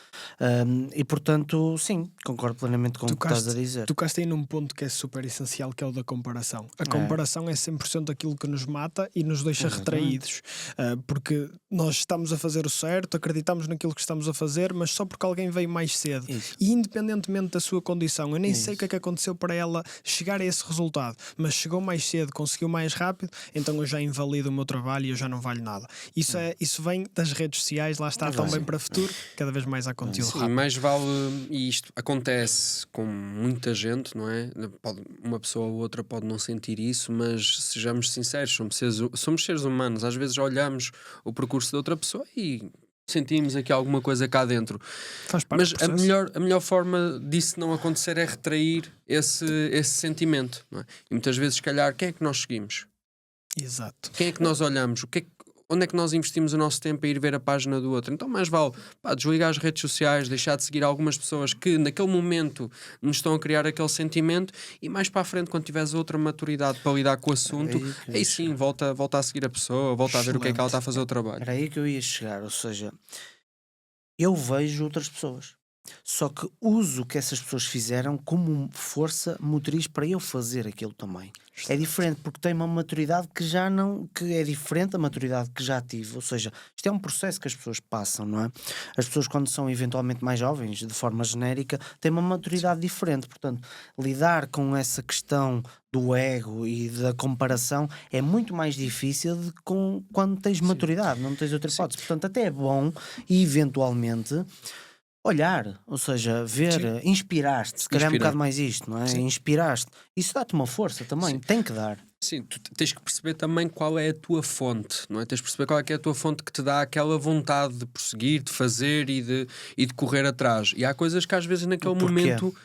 E portanto, sim, concordo plenamente com o que estás a dizer. Tocaste aí num ponto que é super essencial, que é o da comparação. A comparação é 100% aquilo que nos mata e nos deixa retraídos. Porque nós estamos a fazer o certo, acreditamos naquilo que estamos a fazer, mas só porque alguém veio mais cedo. Isso. E independentemente da sua condição, eu nem sei o que é que aconteceu para ela chegar a esse resultado, mas chegou mais cedo, conseguiu mais rápido, então eu já invalido o meu trabalho e eu já não valho nada. Isso vem das redes sociais, lá está, tão bem para o futuro, cada vez mais há conteúdo rápido. Mais vale, e isto acontece com muita gente, não é? Uma pessoa ou outra pode não sentir isso, mas sejamos sinceros, somos seres humanos, às vezes olhamos o percurso de outra pessoa e sentimos aqui alguma coisa cá dentro. Faz parte. Mas a melhor forma disso não acontecer é retrair esse sentimento, não é? E muitas vezes, se calhar, quem é que nós seguimos? Exato. Quem é que nós olhamos? onde é que nós investimos o nosso tempo a ir ver a página do outro? Então mais vale desligar as redes sociais, deixar de seguir algumas pessoas que naquele momento nos estão a criar aquele sentimento, e mais para a frente, quando tiveres outra maturidade para lidar com o assunto, aí sim, volta a seguir a pessoa, volta a ver o que é que ela está a fazer o trabalho. Era aí que eu ia chegar, ou seja, eu vejo outras pessoas, só que uso o que essas pessoas fizeram como força motriz para eu fazer aquilo também. É diferente, porque tem uma maturidade que já não, que é diferente da maturidade que já tive. Ou seja, isto é um processo que as pessoas passam, não é? As pessoas, quando são eventualmente mais jovens, de forma genérica, têm uma maturidade diferente. Portanto, lidar com essa questão do ego e da comparação é muito mais difícil de quando tens maturidade, não tens outra hipótese. Portanto, até é bom, e eventualmente, olhar, ou seja, ver, inspiraste, se calhar é um Inspirar. bocado mais isto, não é? Sim. Inspiraste. Isso dá-te uma força também, tem que dar. Sim, tu tens que perceber também qual é a tua fonte, não é? Tens que perceber qual é que é a tua fonte que te dá aquela vontade de prosseguir, de fazer e de correr atrás. E há coisas que às vezes naquele O porquê. momento...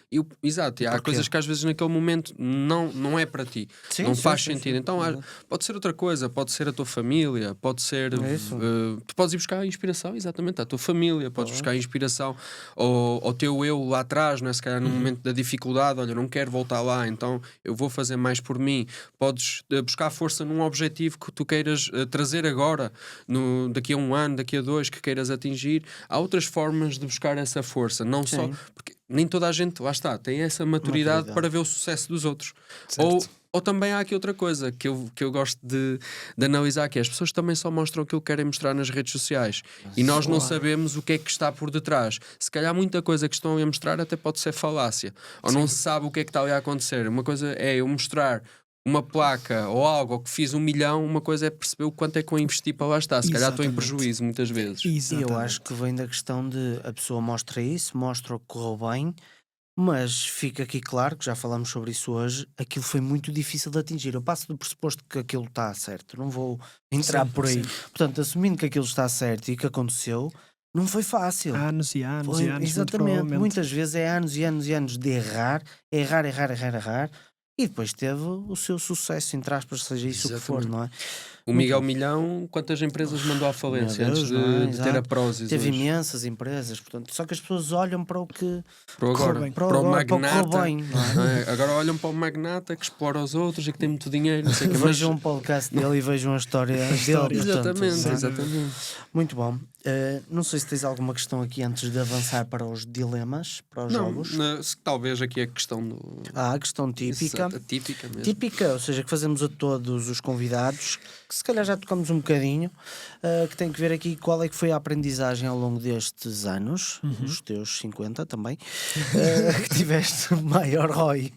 Exato, e há porquê. coisas que às vezes naquele momento não é para ti. Sim, não sim, faz sim, sentido. sim. Então Exato. pode ser outra coisa, pode ser a tua família, pode ser... É isso. tu podes ir buscar inspiração, exatamente, à tua família, podes buscar inspiração ao teu eu lá atrás, não é? Se calhar no momento da dificuldade, olha, não quero voltar lá, então eu vou fazer mais por mim. Podes buscar força num objetivo que tu queiras trazer agora, daqui a 1 ano, daqui a 2, que queiras atingir. Há outras formas de buscar essa força, não só porque nem toda a gente, lá está, tem essa maturidade para ver o sucesso dos outros. Ou também há aqui outra coisa que eu gosto de analisar, que é, as pessoas também só mostram aquilo que querem mostrar nas redes sociais, e nós não sabemos o que é que está por detrás. Se calhar muita coisa que estão a mostrar até pode ser falácia, ou não se sabe o que é que está ali a acontecer. Uma coisa é eu mostrar uma placa ou algo, ou que fiz 1 milhão, uma coisa é perceber o quanto é que eu investi para lá estar. Se calhar estou em Exatamente. prejuízo muitas vezes. E eu acho que vem da questão de a pessoa mostra isso, mostra o que correu bem, mas fica aqui claro, que já falamos sobre isso hoje, aquilo foi muito difícil de atingir. Eu passo do pressuposto que aquilo está certo, não vou entrar Sim, por aí. sim. Portanto, assumindo que aquilo está certo e que aconteceu, não foi fácil. Anos e anos Foi, e anos, muito exatamente. provavelmente. Muitas vezes é anos e anos e anos de errar, e depois teve o seu sucesso, entre aspas, seja isso o que for, Exatamente. não é? O Miguel Milhão, quantas empresas mandou à falência Meu antes Deus, não é? de ter a Exato. Prozis Teve hoje? imensas empresas, portanto, só que as pessoas olham para o que Para o agora, bem. para o para o agora, para o que correu magnata, bem, não é? não é? Agora olham para o magnata que explora os outros e que tem muito dinheiro, não sei o que, mas... Vejam um podcast dele e vejam a história dele. Portanto, Exatamente, não é? exatamente. Muito bom. Não sei se tens alguma questão aqui antes de avançar para os dilemas, para os Não, jogos. talvez aqui a questão do... A questão típica. Exato, típica mesmo. Típica, ou seja, que fazemos a todos os convidados, que se calhar já tocamos um bocadinho, que tem que ver aqui qual é que foi a aprendizagem ao longo destes anos, os teus 50 também, que tiveste maior ROI.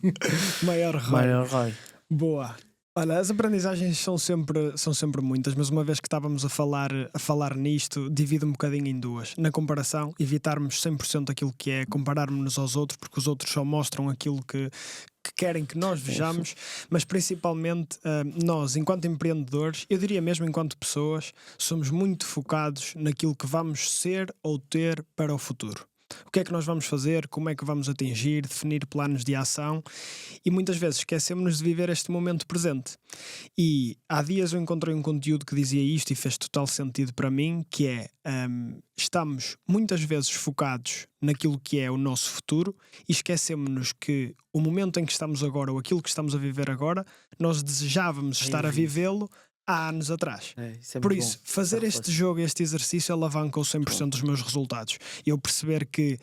Maior ROI. Maior ROI. Boa. Olha, as aprendizagens são sempre muitas, mas uma vez que estávamos a falar nisto, divido um bocadinho em duas. Na comparação, evitarmos 100% aquilo que é compararmos-nos aos outros, porque os outros só mostram aquilo que querem que nós vejamos, mas principalmente nós, enquanto empreendedores, eu diria mesmo enquanto pessoas, somos muito focados naquilo que vamos ser ou ter para o futuro. O que é que nós vamos fazer, como é que vamos atingir, definir planos de ação, e muitas vezes esquecemos-nos de viver este momento presente. E há dias eu encontrei um conteúdo que dizia isto e fez total sentido para mim, que é, estamos muitas vezes focados naquilo que é o nosso futuro e esquecemos-nos que o momento em que estamos agora, ou aquilo que estamos a viver agora, nós desejávamos estar a vivê-lo há anos atrás. Por isso, fazer este jogo, este exercício, alavancou 100% dos meus resultados. Eu perceber que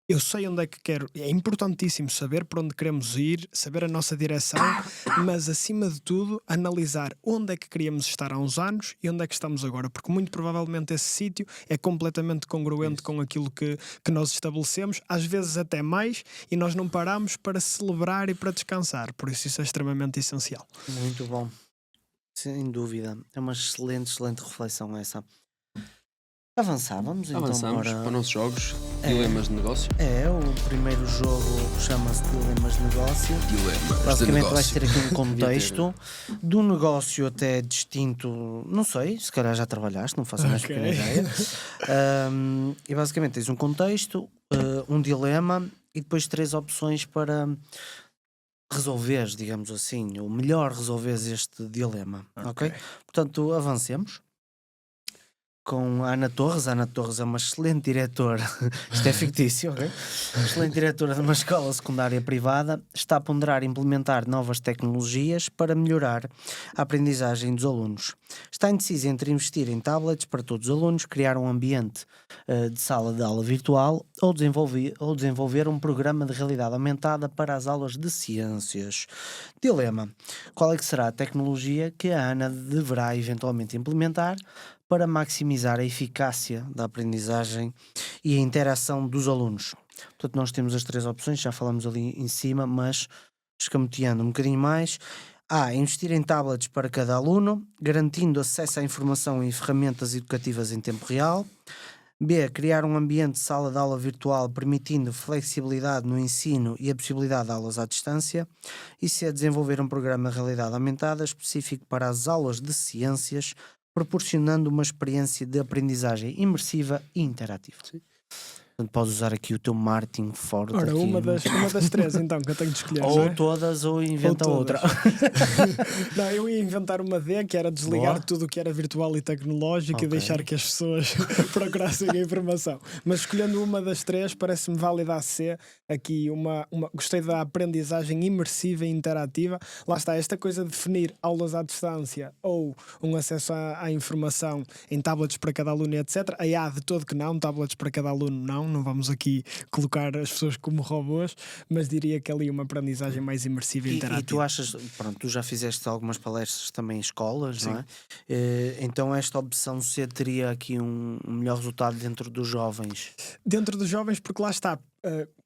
eu sei onde é que quero, é importantíssimo saber para onde queremos ir, saber a nossa direção, mas acima de tudo, analisar onde é que queríamos estar há uns anos e onde é que estamos agora, porque muito provavelmente esse sítio é completamente congruente com aquilo que nós estabelecemos, às vezes até mais, e nós não paramos para celebrar e para descansar. Por isso é extremamente essencial. Muito bom. Sem dúvida. É uma excelente reflexão essa. Avançávamos então Avançamos para os nossos jogos, dilemas de negócio. o primeiro jogo chama-se Dilemas de Negócio. Dilemas Basicamente vais ter aqui um contexto do negócio até distinto, não sei, se calhar já trabalhaste, não faço a mais pequena ideia. E basicamente tens um contexto, um dilema e depois 3 opções para resolveres, digamos assim, ou melhor resolveres este dilema, ok? Portanto, avancemos. com a Ana Torres. A Ana Torres é uma excelente diretora, isto é fictício, ok? Excelente diretora de uma escola secundária privada, está a ponderar implementar novas tecnologias para melhorar a aprendizagem dos alunos. Está indecisa entre investir em tablets para todos os alunos, criar um ambiente de sala de aula virtual ou desenvolver um programa de realidade aumentada para as aulas de ciências. Dilema: qual é que será a tecnologia que a Ana deverá eventualmente implementar para maximizar a eficácia da aprendizagem e a interação dos alunos? Portanto, nós temos as 3 opções, já falamos ali em cima, mas escamoteando um bocadinho mais. A. Investir em tablets para cada aluno, garantindo acesso à informação e ferramentas educativas em tempo real. B. Criar um ambiente de sala de aula virtual permitindo flexibilidade no ensino e a possibilidade de aulas à distância. E C. Desenvolver um programa de realidade aumentada específico para as aulas de ciências, proporcionando uma experiência de aprendizagem imersiva e interativa. Sim. Portanto, podes usar aqui o teu marketing forte. Ora, aqui. uma das 3 então que eu tenho de escolher. Ou não é? todas, ou inventa Ou outra. Não, eu ia inventar uma D, que era desligar Boa. tudo o que era virtual e tecnológico Ok. e deixar que as pessoas procurassem a informação. Mas escolhendo uma das 3, parece-me válida a C. Aqui gostei da aprendizagem imersiva e interativa. Lá está, esta coisa de definir aulas à distância ou um acesso à informação em tablets para cada aluno, etc. A A de todo que não, tablets para cada aluno não vamos aqui colocar as pessoas como robôs, mas diria que ali uma aprendizagem mais imersiva e interativa. E tu achas, pronto, tu já fizeste algumas palestras também em escolas, Sim. não é? Então esta opção C teria aqui um melhor resultado dentro dos jovens. Dentro dos jovens, porque lá está,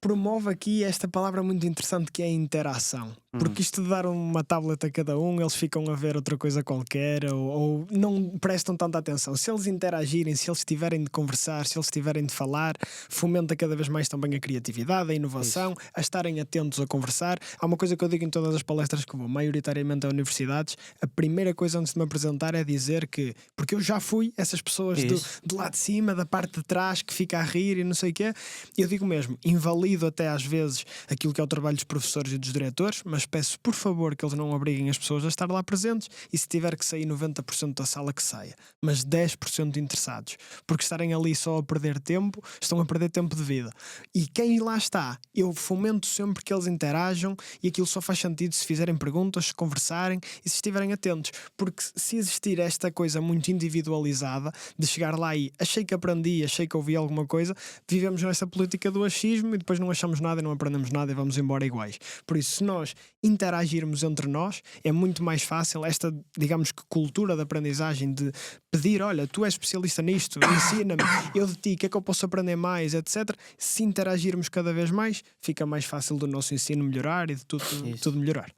promove aqui esta palavra muito interessante que é a interação. Porque isto de dar uma tablet a cada um, eles ficam a ver outra coisa qualquer ou não prestam tanta atenção. Se eles interagirem, se eles tiverem de conversar, se eles tiverem de falar, fomenta cada vez mais também a criatividade, a inovação, a estarem atentos a conversar. Há uma coisa que eu digo em todas as palestras que vou, maioritariamente a universidades, a primeira coisa antes de me apresentar é dizer que, porque eu já fui essas pessoas do lado de cima, da parte de trás, que fica a rir e não sei o quê, eu digo mesmo, invalido até às vezes aquilo que é o trabalho dos professores e dos diretores, mas peço por favor que eles não obriguem as pessoas a estar lá presentes e se tiver que sair 90% da sala que saia, mas 10% interessados, porque estarem ali só a perder tempo, estão a perder tempo de vida. E quem lá está, eu fomento sempre que eles interajam e aquilo só faz sentido se fizerem perguntas, se conversarem e se estiverem atentos, porque se existir esta coisa muito individualizada de chegar lá e achei que aprendi, achei que ouvi alguma coisa, vivemos nessa política do achismo e depois não achamos nada e não aprendemos nada e vamos embora iguais. Por isso, se nós interagirmos entre nós, é muito mais fácil esta, digamos que, cultura de aprendizagem de pedir, olha, tu és especialista nisto, ensina-me, eu de ti, o que é que eu posso aprender mais, etc. Se interagirmos cada vez mais, fica mais fácil do nosso ensino melhorar e de tudo melhorar.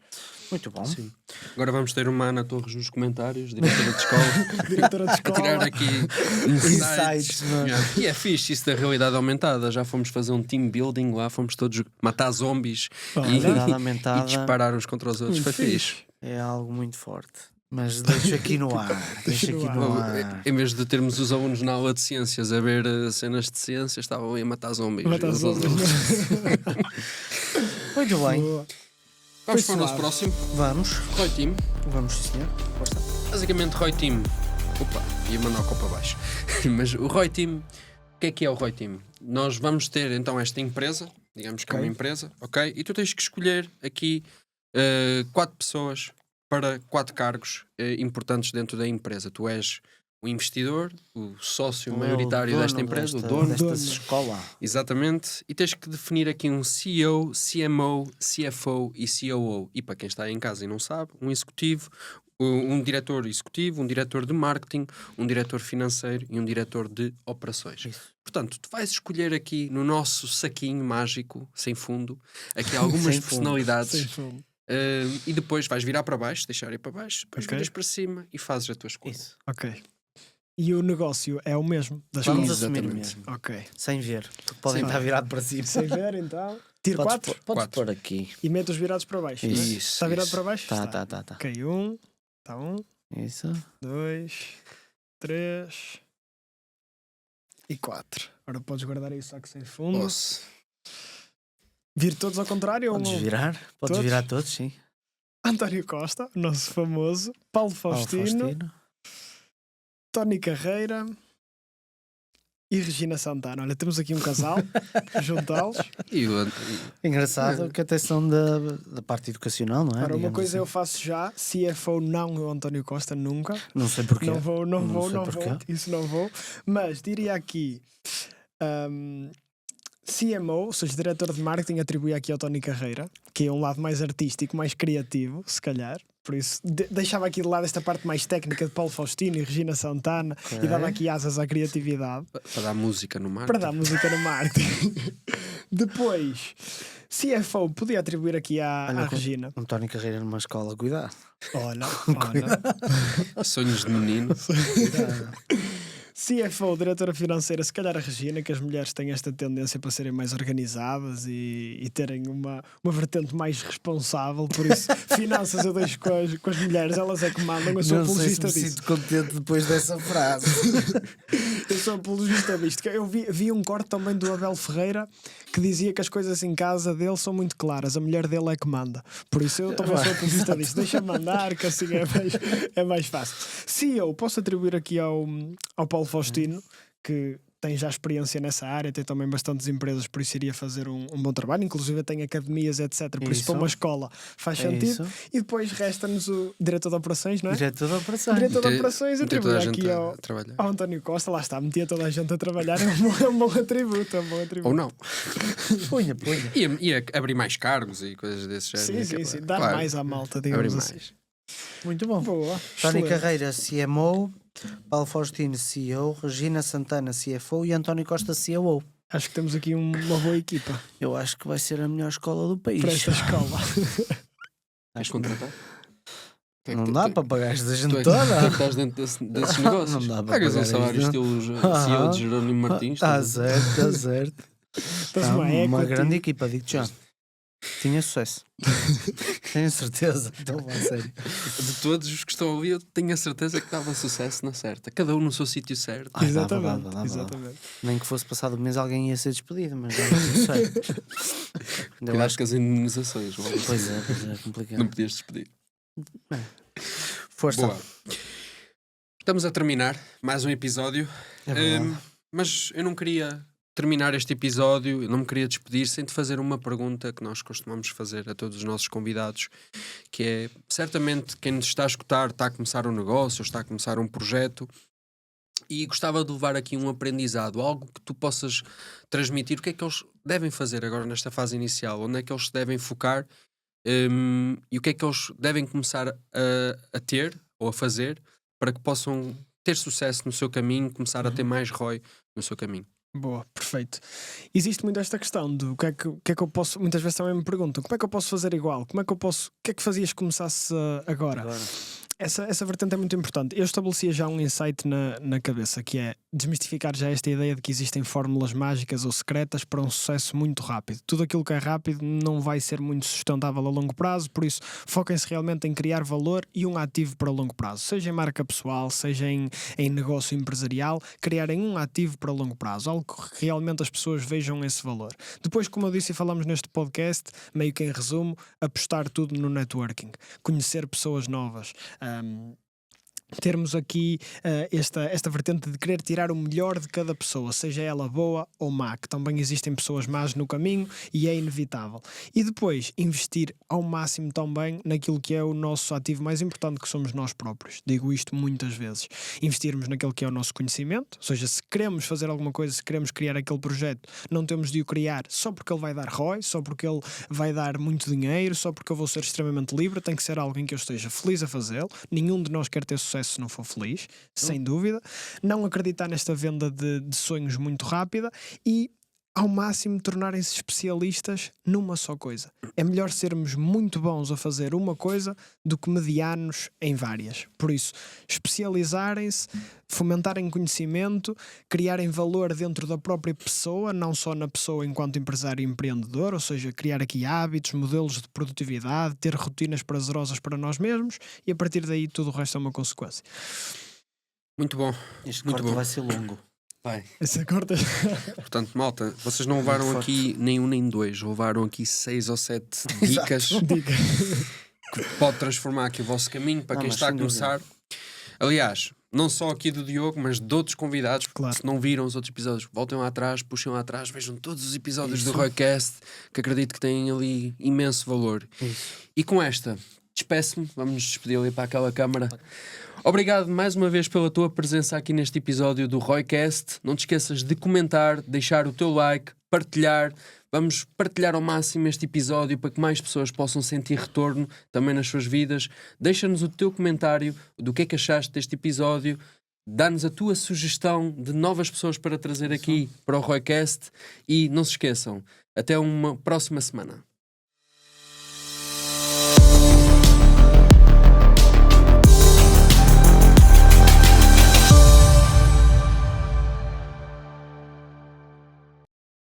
Muito bom. Sim. Agora vamos ter uma Ana Torres nos comentários, diretora de escola, Diretora de a escola. tirar aqui Insights, não é? E é fixe isso da realidade aumentada. Já fomos fazer um team building lá, fomos todos matar zombies Realidade e aumentada disparar uns contra os outros. Foi fixe. é algo muito forte. Mas deixo aqui no ar. Deixo aqui no ar. Em vez de termos os alunos na aula de ciências a ver cenas de ciências, estavam aí a matar zombies. Matar uns aos zombies. outros. Muito bem. Boa. Vamos Foi para o nosso suave. próximo. Vamos. Roy Team. Vamos, sim, senhor. Força. Basicamente, Roy Team. Opa, ia mandar o copo abaixo. Mas o Roy Team, o que é o Roy Team? Nós vamos ter então esta empresa, digamos que é uma Ok. empresa, ok? E tu tens que escolher aqui 4 pessoas para 4 cargos importantes dentro da empresa. Tu és o investidor, o sócio maioritário dono desta empresa, o dono. desta Dono. escola. Exatamente. E tens que definir aqui um CEO, CMO, CFO e COO. E para quem está aí em casa e não sabe, um executivo, um diretor executivo, um diretor de marketing, um diretor financeiro e um diretor de operações. Isso. Portanto, tu vais escolher aqui no nosso saquinho mágico, sem fundo, aqui algumas Sem fundo. personalidades. Sem fundo. E depois vais virar para baixo, deixar ir para baixo, depois Ok. viras para cima e fazes a tua escolha. Isso. Ok. E o negócio é o mesmo da Vamos escola? assumir Exatamente. mesmo. Ok. Sem ver. Porque podem Sem estar ver. virado para cima. Sem ver, então. Tiro Podes 4 pôr- Podes Quatro. pôr aqui. e meto os virados para baixo. não é? Isso, Está virado isso. para baixo? Tá. Ok, 1. Está 1, Isso. 2, 3 e 4. Agora podes guardar aí o saco sem fundo. Posso. Vir todos ao contrário? Podes ou um? virar. Podes Todos? virar todos, sim. António Costa, o nosso famoso. Paulo Paulo Faustino. Tony Carreira. e Regina Santana. Olha, temos aqui um casal, juntá-los. Engraçado que até são da parte educacional, não é? Ora, uma Digamos coisa assim. eu faço já, CFO não o António Costa, nunca. Não sei porquê. Não vou, porquê. isso não vou. Mas diria aqui CMO, ou seja, diretor de marketing, atribui aqui ao Tony Carreira, que é um lado mais artístico, mais criativo, se calhar. Por isso, deixava aqui de lado esta parte mais técnica de Paulo Faustino e Regina Santana e dava aqui asas à criatividade. Para dar música no marketing. Para dar música no marketing. Depois, CFO podia atribuir aqui à Regina. António Carreira numa escola, cuidado. Olha. Sonhos de menino. CFO, diretora financeira, se calhar a Regina, que as mulheres têm esta tendência para serem mais organizadas e terem uma vertente mais responsável, por isso finanças eu deixo com as mulheres, elas é que mandam, eu sou apologista disso. Não sei se me sinto contente depois dessa frase. Eu sou apologista disto. Eu vi um corte também do Abel Ferreira que dizia que as coisas em casa dele são muito claras, a mulher dele é que manda, por isso eu também sou apologista disto, deixa mandar que assim é mais fácil. CEO, posso atribuir aqui ao Paulo Faustino, que tem já experiência nessa área, tem também bastantes empresas, por isso iria fazer um bom trabalho, inclusive tem academias, etc. Por isso para uma escola faz sentido. E depois resta-nos o diretor de operações, não é? Diretor de operações. Diretor de operações atribui aqui ao António Costa, lá está, metia toda a gente a trabalhar, é um bom atributo. Ou não. Punha. Ia abrir mais cargos e coisas desse género. Sim, dar mais à malta, digamos assim. Mais. Muito bom. Boa. Tony Carreira, CMO, Paulo Faustino, CEO, Regina Santana, CFO e António Costa, COO. Acho que temos aqui uma boa equipa. Eu acho que vai ser a melhor escola do país. Para esta escola. Vais contratar? Não dá para pagar esta gente toda. Tu estás dentro desses negócios. Não dá para pagas pagar um salário isto. estilo CEO de Jerónimo Martins. Está certo. Uma grande equipa, digo-te já. Tinha sucesso. Tenho certeza. Então, a sério. De todos os que estão a ouvir, eu tenho a certeza que dava sucesso na certa. Cada um no seu sítio certo. Exatamente. Nem que fosse passado o mês alguém ia ser despedido, mas não sei. Cuidado com as indemnizações. Pois é complicado. Não podias despedir. Força. Boa. Estamos a terminar mais um episódio. Mas eu não queria terminar este episódio, eu não me queria despedir sem te fazer uma pergunta que nós costumamos fazer a todos os nossos convidados, que é, certamente quem nos está a escutar está a começar um negócio, está a começar um projeto e gostava de levar aqui um aprendizado, algo que tu possas transmitir, o que é que eles devem fazer agora nesta fase inicial, onde é que eles se devem focar e o que é que eles devem começar a ter ou a fazer para que possam ter sucesso no seu caminho, começar a ter mais ROI no seu caminho. Boa, perfeito. Existe muito esta questão do que é que eu posso, muitas vezes também me perguntam, como é que eu posso fazer igual? Como é que eu posso, o que é que fazias que começasse agora? Essa vertente é muito importante. Eu estabelecia já um insight na cabeça, que é desmistificar já esta ideia de que existem fórmulas mágicas ou secretas para um sucesso muito rápido. Tudo aquilo que é rápido não vai ser muito sustentável a longo prazo, por isso foquem-se realmente em criar valor e um ativo para longo prazo. Seja em marca pessoal, seja em negócio empresarial, criarem um ativo para longo prazo, algo que realmente as pessoas vejam esse valor. Depois, como eu disse e falamos neste podcast, meio que em resumo, apostar tudo no networking, conhecer pessoas novas, termos aqui esta vertente de querer tirar o melhor de cada pessoa, seja ela boa ou má, que também existem pessoas más no caminho e é inevitável. E depois investir ao máximo também naquilo que é o nosso ativo mais importante, que somos nós próprios. Digo isto muitas vezes. Investirmos naquilo que é o nosso conhecimento, ou seja, se queremos fazer alguma coisa, se queremos criar aquele projeto, não temos de o criar só porque ele vai dar ROI, só porque ele vai dar muito dinheiro, só porque eu vou ser extremamente livre. Tem que ser algo em que eu esteja feliz a fazê-lo. Nenhum de nós quer ter sucesso se não for feliz, sem dúvida. Não acreditar nesta venda de sonhos muito rápida e ao máximo tornarem-se especialistas numa só coisa. É melhor sermos muito bons a fazer uma coisa do que medianos em várias. Por isso, especializarem-se, fomentarem conhecimento, criarem valor dentro da própria pessoa, não só na pessoa enquanto empresário e empreendedor, ou seja, criar aqui hábitos, modelos de produtividade, ter rotinas prazerosas para nós mesmos e a partir daí tudo o resto é uma consequência. Muito bom. Este muito corte bom. vai ser longo. Vai. Essa corta. Portanto, malta, vocês não levaram aqui nem um nem dois, levaram aqui 6 ou 7 dicas que pode transformar aqui o vosso caminho para quem está a começar. Aliás, não só aqui do Diogo, mas de outros convidados. Claro. Se não viram os outros episódios, voltem lá atrás, puxem lá atrás, vejam todos os episódios do Roycast, que acredito que têm ali imenso valor. E com esta, despeço-me, vamos nos despedir ali para aquela câmara. Obrigado mais uma vez pela tua presença aqui neste episódio do Roycast. Não te esqueças de comentar, deixar o teu like, partilhar. Vamos partilhar ao máximo este episódio para que mais pessoas possam sentir retorno também nas suas vidas. Deixa-nos o teu comentário do que é que achaste deste episódio. Dá-nos a tua sugestão de novas pessoas para trazer aqui para o Roycast. E não se esqueçam, até uma próxima semana.